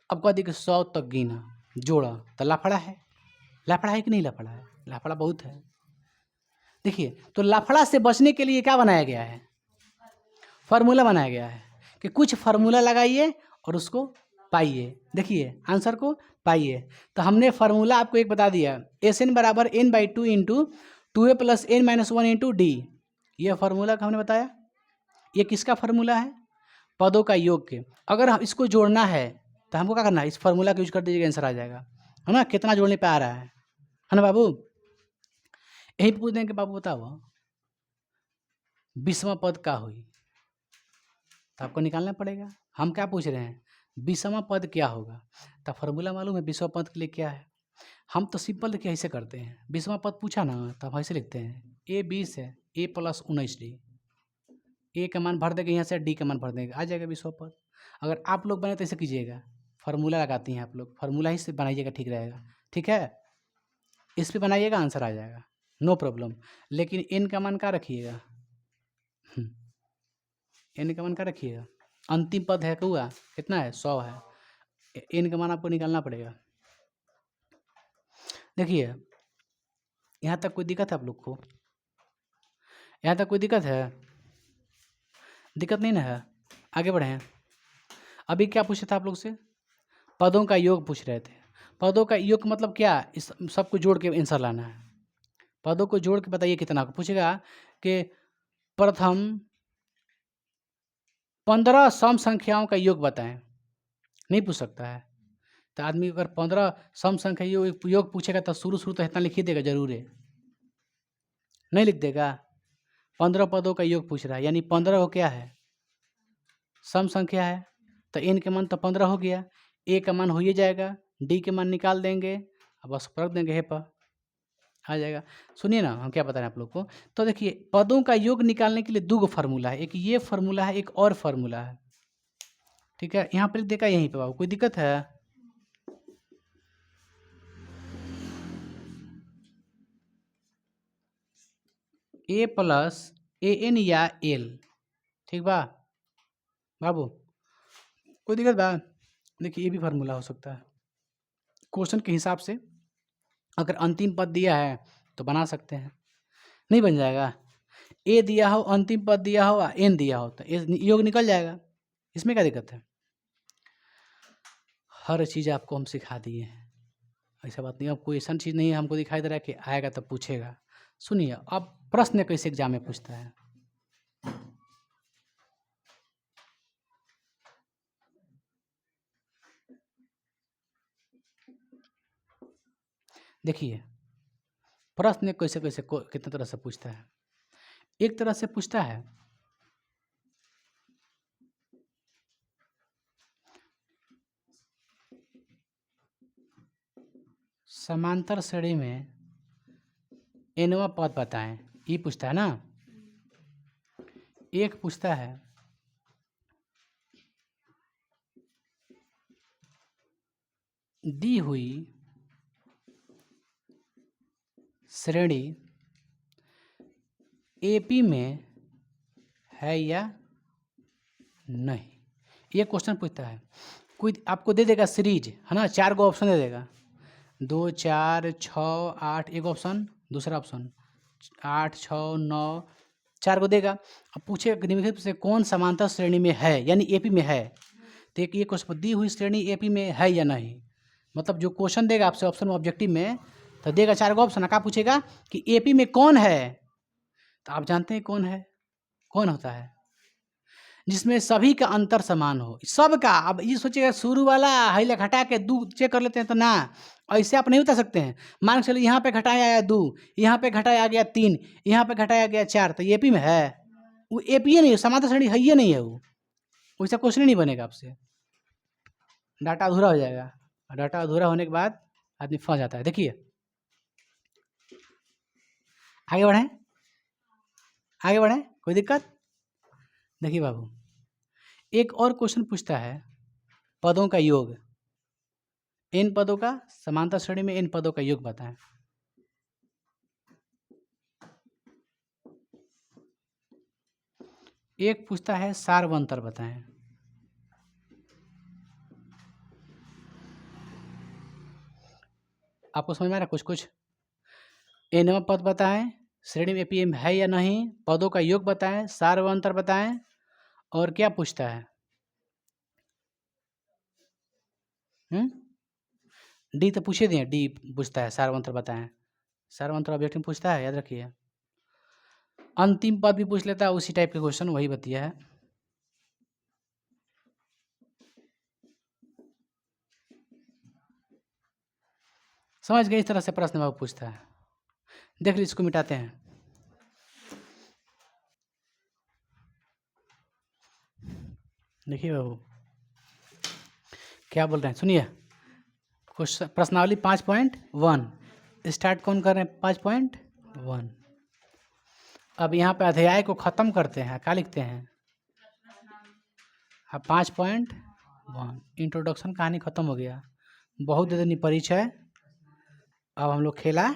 अब कह दी कि 100 तक गिना, जोड़ा, तो लाफड़ा है। लाफड़ा है कि नहीं लाफड़ा है? लाफड़ा बहुत है। देखिए, तो लफड़ा से बचने के लिए क्या बनाया गया है, फार्मूला बनाया गया है कि कुछ फार्मूला लगाइए और उसको पाइए। देखिए आंसर को पाइए। तो हमने फार्मूला आपको एक बता दिया, एस एन बराबर N by two into two A plus N minus one into D. ये फार्मूला का हमने बताया। ये किसका फार्मूला है, पदों का योग के। अगर हम इसको जोड़ना है तो हमको क्या करना है, इस फार्मूला का यूज कर दीजिएगा, आंसर आ जाएगा, है ना। कितना जोड़ने पे आ रहा है ना बाबू। यही पूछ देंगे बाबू बताओ 20वां पद का हुई, तो आपको निकालना पड़ेगा। हम क्या पूछ रहे हैं, 20वां पद क्या होगा। तो फार्मूला मालूम है 20वां पद के लिए क्या है। हम तो सिंपल देखिए ऐसे करते हैं, 20वां पद पूछा ना तो हम ऐसे लिखते हैं, ए 20 है, ए प्लस 19 डी। ए का मान भर देंगे यहाँ से, डी का मान भर देंगे, आ जाएगा 20वां पद। अगर आप लोग बने तो ऐसे कीजिएगा, फार्मूला लगाती हैं आप लोग, फार्मूला ही से बनाइएगा, ठीक रहेगा। ठीक है, इस पर बनाइएगा, आंसर आ जाएगा, नो प्रॉब्लम। लेकिन एन का मान क्या रखिएगा, एन का मान क्या रखिएगा, अंतिम पद है कौआ कितना है, 100 है। एन का मान आपको निकालना पड़ेगा। देखिए यहाँ तक कोई दिक्कत है आप लोग को, यहाँ तक कोई दिक्कत है, दिक्कत नहीं ना है, आगे बढ़ें। अभी क्या पूछा था आप लोग से, पदों का योग पूछ रहे थे। पदों का योग मतलब क्या, इस सबको जोड़ के आंसर लाना है। पदों को जोड़ के बताइए कितना को पूछेगा कि प्रथम 15 सम संख्याओं का योग बताएं, नहीं पूछ सकता है। तो आदमी अगर 15 सम संख्या योग पूछेगा तो शुरू तो इतना लिख ही देगा जरूर है, नहीं लिख देगा। 15 पदों का योग पूछ रहा है, यानी 15 हो क्या है, सम संख्या है। तो एन के मान तो 15 हो गया, ए का मान हो ही जाएगा, डी के मान निकाल देंगे, अब बस रख देंगे हे पर, आ जाएगा। सुनिए ना हम क्या बता रहे हैं आप लोग को। तो देखिए पदों का योग निकालने के लिए दो फार्मूला है, एक ये फार्मूला है, एक और फार्मूला है। ठीक है, यहाँ पर देखा यहीं पे बाबू, कोई दिक्कत है। ए प्लस ए एन या एल, ठीक बा बाबू, कोई दिक्कत बा। देखिए ये भी फार्मूला हो सकता है क्वेश्चन के हिसाब से, अगर अंतिम पद दिया है तो बना सकते हैं, नहीं बन जाएगा। ए दिया हो, अंतिम पद दिया हो, एन दिया हो, तो योग निकल जाएगा, इसमें क्या दिक्कत है। हर चीज़ आपको हम सिखा दिए हैं, ऐसा बात नहीं। अब कोई ऐसा चीज़ नहीं है हमको दिखाई दे रहा है कि आएगा तब पूछेगा। सुनिए अब प्रश्न कैसे एग्जाम में पूछता है। देखिए प्रश्न कैसे कैसे कितने तरह से पूछता है। एक तरह से पूछता है, समांतर श्रेणी में एनवा पद बताएं, ये पूछता है ना। एक पूछता है दी हुई श्रेणी एपी में है या नहीं, ये क्वेश्चन पूछता है। कोई आपको दे देगा सीरीज, है ना, 4 गो ऑप्शन दे देगा, 2 4 6 8, एक ऑप्शन, दूसरा ऑप्शन 8 6 9, 4 को देगा। अब पूछे निम्नलिखित से कौन समांतर श्रेणी में है, यानी एपी में है। तो एक ये क्वेश्चन, दी हुई श्रेणी एपी में है या नहीं, मतलब जो क्वेश्चन देगा आपसे ऑप्शन ऑब्जेक्टिव में, तो देगा 4 गो ऑप्शन, क्या पूछेगा कि एपी में कौन है। तो आप जानते हैं कौन है, कौन होता है, जिसमें सभी का अंतर समान हो, सबका। अब ये सोचिएगा शुरू वाला हाईले घटा के 2 चेक कर लेते हैं, तो ना ऐसे आप नहीं बता सकते हैं। मान के चलिए यहाँ पे घटाया आया 2, यहाँ पे घटाया गया 3, यहाँ पे घटाया गया 4, तो एपी में है। वो एपी नहीं है, समांतर श्रेणी है ही नहीं है, वो वैसा क्वेश्चन ही नहीं बनेगा आपसे, डाटा अधूरा हो जाएगा। डाटा अधूरा होने के बाद आदमी फंस जाता है। देखिए आगे बढ़ें, आगे बढ़ें, कोई दिक्कत। देखिए बाबू एक और क्वेश्चन पूछता है, पदों का योग, इन पदों का, समांतर श्रेणी में इन पदों का योग बताएं। एक पूछता है सार व अंतर बताएं। आपको समझ में आ रहा कुछ कुछ। एनवा पद बताएं, श्रेणी में एपीएम है या नहीं, पदों का योग बताएं, सार व अंतर बताएं, और क्या पूछता है? डी तो पूछे दिए, डी पूछता है सार व अंतर बताएं। सार व अंतर ऑब्जेक्टिव पूछता है, याद रखिए। अंतिम पद भी पूछ लेता है उसी टाइप के क्वेश्चन, वही बतिया है। समझ गए? इस तरह से प्रश्न बाबू पूछता है। देख लीजिए, इसको मिटाते हैं। देखिए बाबू क्या बोल रहे हैं, सुनिए। क्वेश्चन प्रश्नावली 5.1 स्टार्ट कौन कर रहे हैं? 5.1। अब यहाँ पे अध्याय को ख़त्म करते हैं, क्या लिखते हैं? अब 5.1 इंट्रोडक्शन, कहानी ख़त्म हो गया। बहुत दे देनी परिचय। अब हम लोग खेला।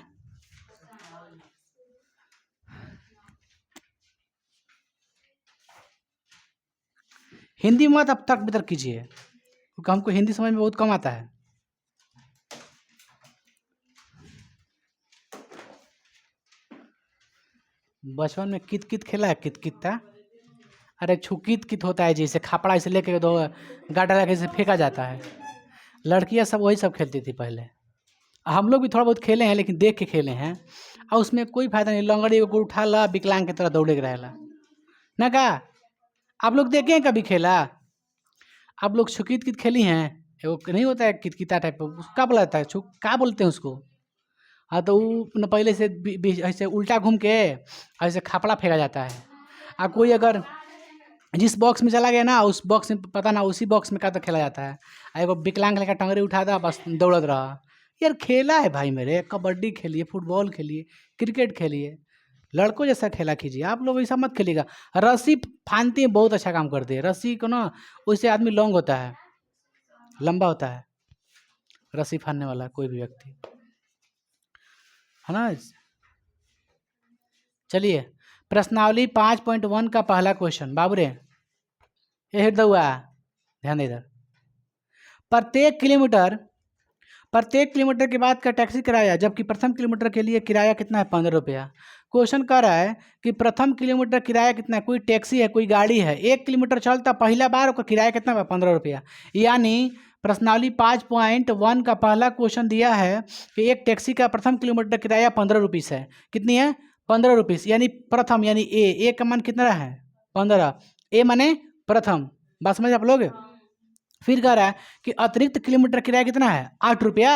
हिंदी मत अब तर्क वितर्क कीजिए, क्योंकि हमको हिंदी समझ में बहुत कम आता है। बचपन में कित कित खेला है? कित कित था? अरे छुकित कित होता है, जैसे खापड़ा इसे लेके दो गाटा लगा से फेंका जाता है। लड़कियां सब वही सब खेलती थी पहले। हम लोग भी थोड़ा बहुत खेले हैं, लेकिन देख के खेले हैं, और उसमें कोई फायदा नहीं। लंगड़ी को उठा ला, विकलांग की तरह दौड़े के रहेला ना। का आप लोग देखे हैं कभी खेला? आप लोग छुकित कित खेली हैं? वो नहीं होता है कितकिता टाइप का, बोला जाता है छुक, क्या बोलते हैं उसको? हाँ, तो वो पहले से ऐसे उल्टा घूम के ऐसे खापड़ा फेंका जाता है। और कोई अगर जिस बॉक्स में चला गया ना, उस बॉक्स में पता ना, उसी बॉक्स में का तो खेला जाता है। एगो विकलांग लेकर टंगरी उठा था, बस दौड़त रहा। यार खेला है भाई मेरे, कबड्डी खेलिए, फुटबॉल खेलिए, क्रिकेट खेलिए, लड़कों जैसा खेला कीजिए। आप लोग ऐसा मत खेलिएगा। रस्सी फानती है, बहुत अच्छा काम करती है रस्सी को ना, उससे आदमी लॉन्ग होता है, लंबा होता है रस्सी फानने वाला कोई भी व्यक्ति, है ना। चलिए, प्रश्नावली 5.1 का पहला क्वेश्चन बाबू रे, ये हृदय हुआ, ध्यान दे इधर। प्रत्येक किलोमीटर के बाद का टैक्सी किराया, जबकि प्रथम किलोमीटर के लिए किराया कितना है? 15 रुपया। क्वेश्चन कह रहा है कि प्रथम किलोमीटर किराया कितना है? कोई टैक्सी है, कोई गाड़ी है, 1 किलोमीटर चलता पहला बार, उसका किराया कितना है? 15 रुपया। यानी प्रश्नावली 5.1 का पहला क्वेश्चन दिया है कि एक टैक्सी का प्रथम किलोमीटर किराया 15 रुपीस है। कितनी है? 15 रुपीस। यानी प्रथम, यानी ए का मान कितना है? 15। ए माने प्रथम, बात समझ आप लोग? फिर कह रहा है कि अतिरिक्त किलोमीटर किराया कितना है? 8 रुपया।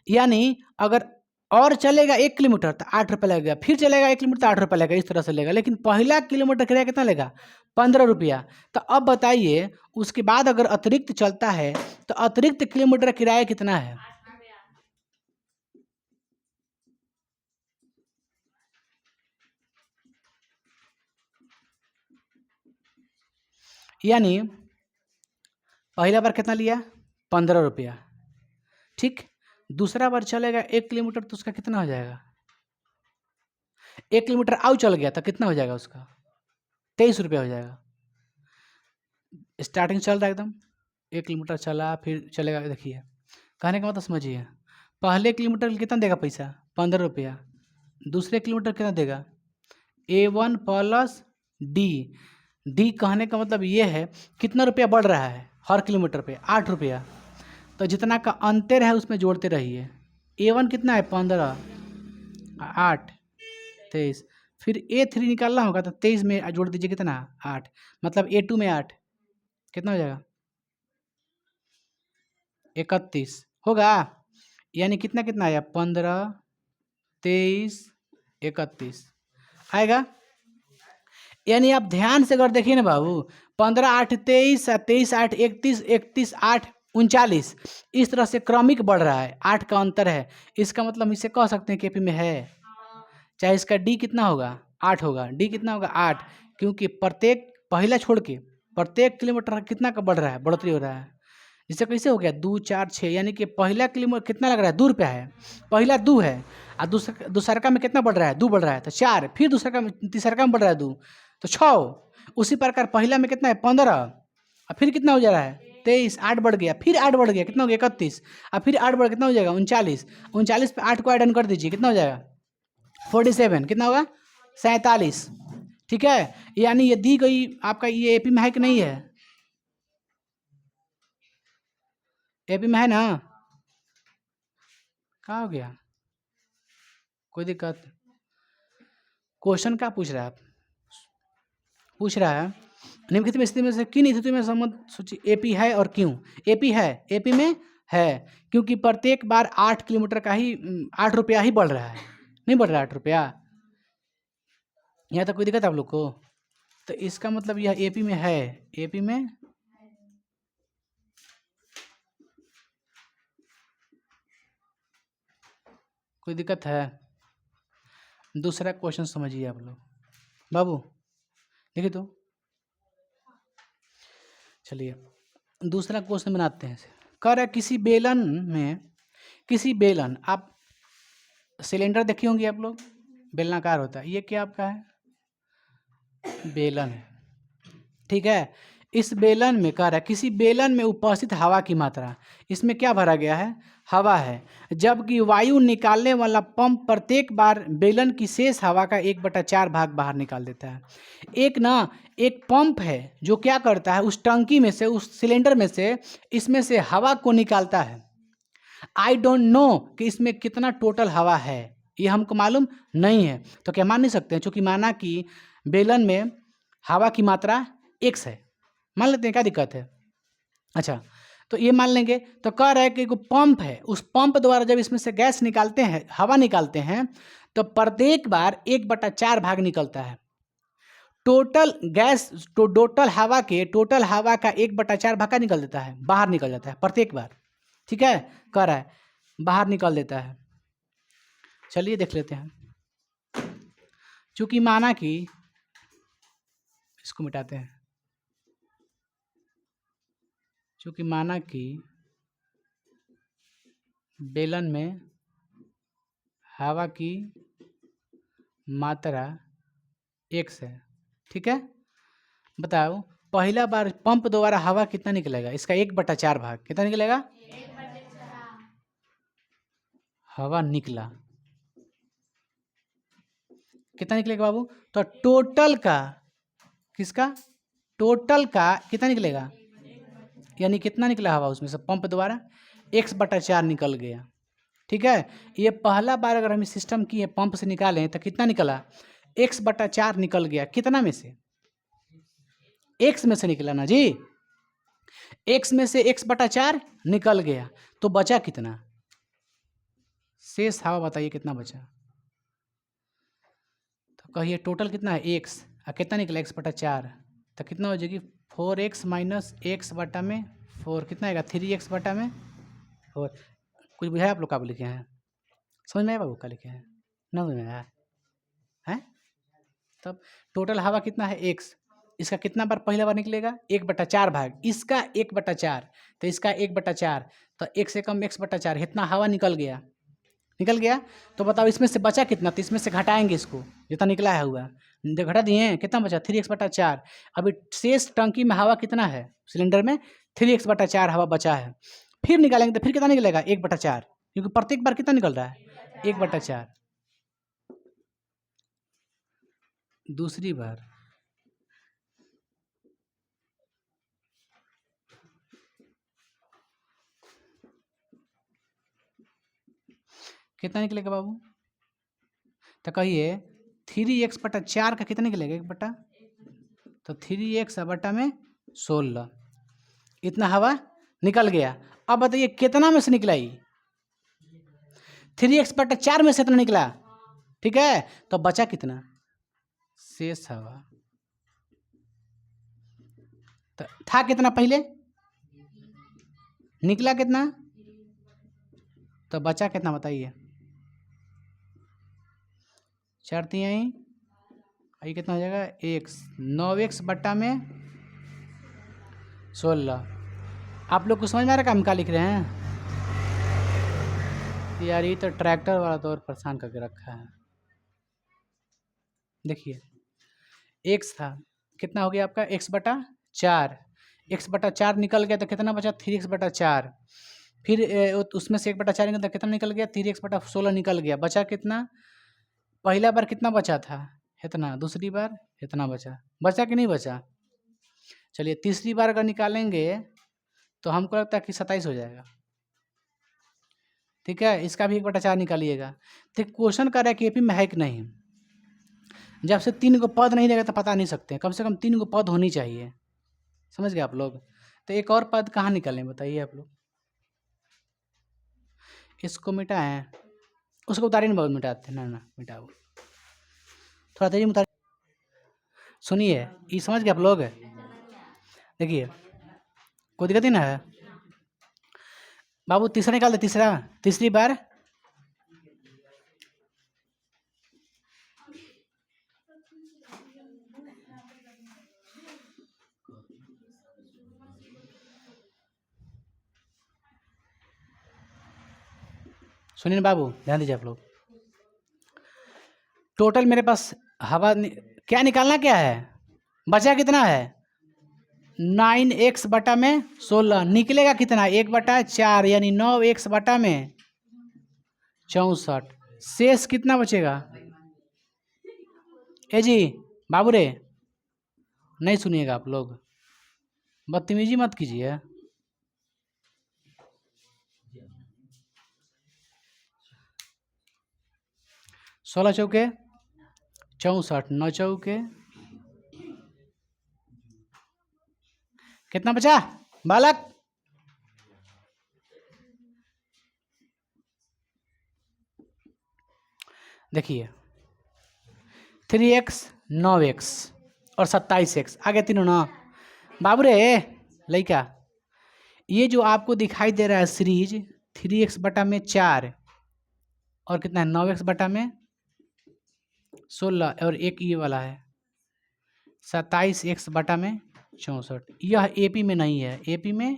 यानी अगर और चलेगा 1 किलोमीटर तो 8 रुपया लगेगा, फिर चलेगा 1 किलोमीटर तो 8 रुपया लगेगा, इस तरह से लेगा। लेकिन पहला किलोमीटर किराया कितना लेगा? 15 रुपया। तो अब बताइए, उसके बाद अगर अतिरिक्त चलता है तो अतिरिक्त किलोमीटर किराया कितना है? यानी पहला बार कितना लिया? 15 रुपया, ठीक। दूसरा बार चलेगा 1 किलोमीटर तो उसका कितना हो जाएगा? 1 किलोमीटर आउ चल गया तो कितना हो जाएगा उसका? 23 रुपया हो जाएगा। स्टार्टिंग चल रहा है एकदम, 1 किलोमीटर चला, फिर चलेगा। देखिए कहने का मतलब समझिए, पहले किलोमीटर कितना देगा पैसा? 15 रुपया। दूसरे किलोमीटर कितना देगा? A1 प्लस डी कहने का मतलब ये है कितना रुपया बढ़ रहा है हर किलोमीटर पे? 8 रुपया। तो जितना का अंतर है उसमें जोड़ते रहिए। A1 कितना है? 15, 8, 23। फिर A3 निकालना होगा तो 23 में जोड़ दीजिए, कितना? 8। मतलब A2 में 8 कितना हो जाएगा? 31 होगा। यानी कितना कितना आया? 15, 23, 31 आएगा। यानी आप ध्यान से अगर देखिए ना बाबू, 15, 8, 23, 23, 8, 31, 31, 8, 39, इस तरह से क्रमिक बढ़ रहा है। 8 का अंतर है। इसका मतलब हम इसे कह सकते हैं केपी में है। चाहे इसका डी कितना होगा? 8 होगा। डी कितना होगा? 8, क्योंकि प्रत्येक पहला छोड़ के प्रत्येक किलोमीटर कितना का बढ़ रहा है? बढ़ोतरी हो रहा है। इससे कैसे हो गया? 2, 4, 6, यानी कि पहला किलोमीटर कितना लग रहा है? 2 रुपया है। पहला 2 है, और दूसरा में कितना बढ़ रहा है? 2 बढ़ रहा है तो 4, फिर तीसरा में बढ़ रहा है 2 तो 6। उसी प्रकार पहला में कितना है? 15, और फिर कितना हो जा रहा है? 23, 8 बढ़ गया, फिर 8 बढ़ गया, कितना हो गया? 31, और फिर 8 बढ़ कितना हो जाएगा? 39। 39 पे 8 को ऐड ऑन कर दीजिए, कितना हो जाएगा? 47 कितना होगा 47। ठीक है, यानी ये दी गई आपका ये एपी में है कि नहीं है? एपी में है ना? कहाँ हो गया? कोई दिक्कत? क्वेश्चन क्या पूछ रहा है? पूछ रहा है निम्नलिखित में स्थिति में से किन स्थिति में संबंध सूची एपी है और क्यों? एपी है, एपी में है क्योंकि प्रत्येक बार 8 किलोमीटर का ही 8 रुपया ही बढ़ रहा है, नहीं बढ़ रहा 8 रुपया। यहाँ तक कोई दिक्कत आप लोग को? तो इसका मतलब यह एपी में है, एपी में कोई दिक्कत है? दूसरा क्वेश्चन समझिए आप लोग, बाबू देखिए तो, चलिए दूसरा क्वेश्चन बनाते हैं। कह रहा है किसी बेलन आप सिलेंडर देखे होंगे आप लोग, बेलनाकार होता है, ये क्या आपका है? बेलन है। ठीक है, इस बेलन में कह रहा है किसी बेलन में उपस्थित हवा की मात्रा, इसमें क्या भरा गया है? हवा है, जबकि वायु निकालने वाला पंप प्रत्येक बार बेलन की शेष हवा का 1/4 भाग बाहर निकाल देता है। एक पंप है जो क्या करता है, उस टंकी में से, उस सिलेंडर में से, इसमें से हवा को निकालता है। आई डोंट नो कि इसमें कितना टोटल हवा है, ये हमको मालूम नहीं है, तो क्या मान नहीं सकते हैं? चूंकि माना कि बेलन में हवा की मात्रा x है, मान लेते हैं, क्या दिक्कत है? अच्छा, तो ये मान लेंगे। तो कह रहा है कि पंप है, उस पंप द्वारा जब इसमें से गैस निकालते हैं, हवा निकालते हैं, तो प्रत्येक बार 1/4 भाग निकलता है। टोटल गैस टोटल हवा का 1/4 भाग का निकल देता है, बाहर निकल जाता है प्रत्येक बार। ठीक है, कह रहा है बाहर निकल देता है। चलिए देख लेते हैं। चूंकि माना कि, इसको मिटाते हैं, चूंकि माना कि बेलन में हवा की मात्रा x है। ठीक है, बताओ पहला बार पंप द्वारा हवा कितना निकलेगा? इसका 1/4 भाग कितना निकलेगा? 1/4 हवा निकला, कितना निकलेगा बाबू? तो टोटल का, किसका? टोटल का कितना निकलेगा? यानी कितना निकला हवा उसमें से पंप द्वारा? 1/4 निकल गया। ठीक है, ये पहला बार अगर हम सिस्टम किए पंप से निकालें तो कितना निकला? 1/4 निकल गया। कितना में से? x में से निकला ना जी, x में से 1/4 निकल गया, तो बचा कितना? शेष हवा बताइए कितना बचा? तो कहिए टोटल कितना है? x, और कितना निकला? 1/4, तो कितना हो जाएगी? 4x माइनस x बटा में 4, कितना आएगा? 3x बटा में 4। कुछ बुझाया आप लोग? का लिखे हैं? समझ में आया बाबू का लिखे हैं? ना समझ में आया है? तब टोटल हवा कितना है? x, इसका कितना बार पहला बार निकलेगा? 1/4 भाग, इसका 1/4, तो इसका 1/4, तो x से कम 1/4, इतना हवा निकल गया। निकल गया, तो बताओ इसमें से बचा कितना? तो इसमें से घटाएंगे इसको, जितना निकला है हुआ घटा दिए, कितना बचा? 3x/4। अभी शेष टंकी में हवा कितना है? सिलेंडर में 3x/4 हवा बचा है। फिर निकालेंगे तो फिर कितना निकलेगा? 1/4, क्योंकि प्रत्येक बार कितना निकल रहा है? 1/4। दूसरी बार कितना निकलेगा बाबू? तो कहिए 3x/4 का कितना निकलेगा? 1/, तो 3x बटा में 16, इतना हवा निकल गया। अब बताइए कितना में से निकला? 3x/4 में से इतना निकला। ठीक है, तो बचा कितना? शेष हवा। तो था कितना पहले? निकला कितना? तो बचा कितना बताइए? 4 तिहाई, ये कितना हो जाएगा? x, 9x बटा में 16। आप लोग को समझ में आ रहा है हम क्या लिख रहे हैं? यार ये तो ट्रैक्टर वाला तौर परेशान करके रखा है। देखिए x था, कितना हो गया आपका? x/4, x/4 निकल गया, तो कितना बचा? 3x/4। फिर उसमें से 1/4 निकल, तो कितना निकल गया? 3x/16 निकल गया। बचा कितना? पहला बार कितना बचा था, इतना, दूसरी बार इतना बचा, बचा कि नहीं बचा। चलिए तीसरी बार अगर निकालेंगे तो हमको लगता है कि 27 हो जाएगा। ठीक है, इसका भी 1/4 निकालिएगा। तो क्वेश्चन कर रहा है कि एपी में है कि नहीं। जब से 3 को पद नहीं देगा तो पता नहीं सकते, कम से कम 3 को पद होनी चाहिए, समझ गए आप लोग। तो एक और पद कहाँ निकालें बताइए आप लोग। इसको मिटाएं, उसको उतारिए ना, बहुत मिटाते ना ना मिटाओ, थोड़ा तेजी में उतार। सुनिए ये समझ गए आप लोग। देखिए कोई दिक्कत ही ना है बाबू। तीसरा निकाल दे, तीसरा, तीसरी बार। सुनिए बाबू, ध्यान दीजिए आप लोग। टोटल मेरे पास हवा क्या निकालना क्या है, बचा कितना है 9x बटा में 16, निकलेगा कितना 1/4 यानी 9x बटा में 64। शेष कितना बचेगा। ए जी बाबू रे, नहीं सुनिएगा आप लोग, बदतमीजी मत कीजिए। सोलह चौके 64, 9 चौके कितना बचा बालक। देखिए 3x 9x और 27x आगे तीनों ना बाबू रे लइका। ये जो आपको दिखाई दे रहा है सीरीज 3x बटा में 4 और कितना है 9x बटा में 16 और एक ये वाला है 27x बटा में 64, यह एपी में नहीं है, एपी में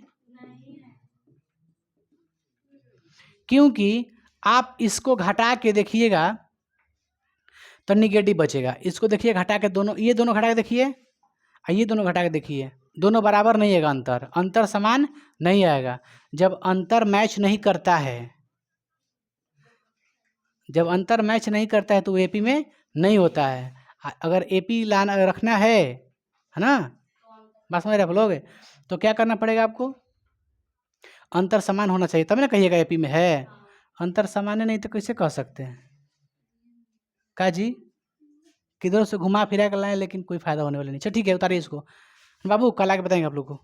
क्योंकि आप इसको घटा के देखिएगा तो निगेटिव बचेगा। इसको देखिए घटा के, दोनों ये दोनों घटा के देखिए और ये दोनों घटा के देखिए, दोनों बराबर नहीं आएगा, अंतर समान नहीं आएगा। जब अंतर मैच नहीं करता है, जब अंतर मैच नहीं करता है तो एपी में नहीं होता है। अगर एपी लाना रखना है ना, बात समझ रहे आप लोग, तो क्या करना पड़ेगा आपको, अंतर समान होना चाहिए तब ना कहिएगा एपी में है। अंतर समान नहीं तो कैसे कह सकते हैं का जी, किधर से घुमा फिरा कर लाए लेकिन कोई फायदा होने वाला नहीं। अच्छा ठीक है, उतारिए इसको बाबू, कल आके बताएंगे आप लोग को।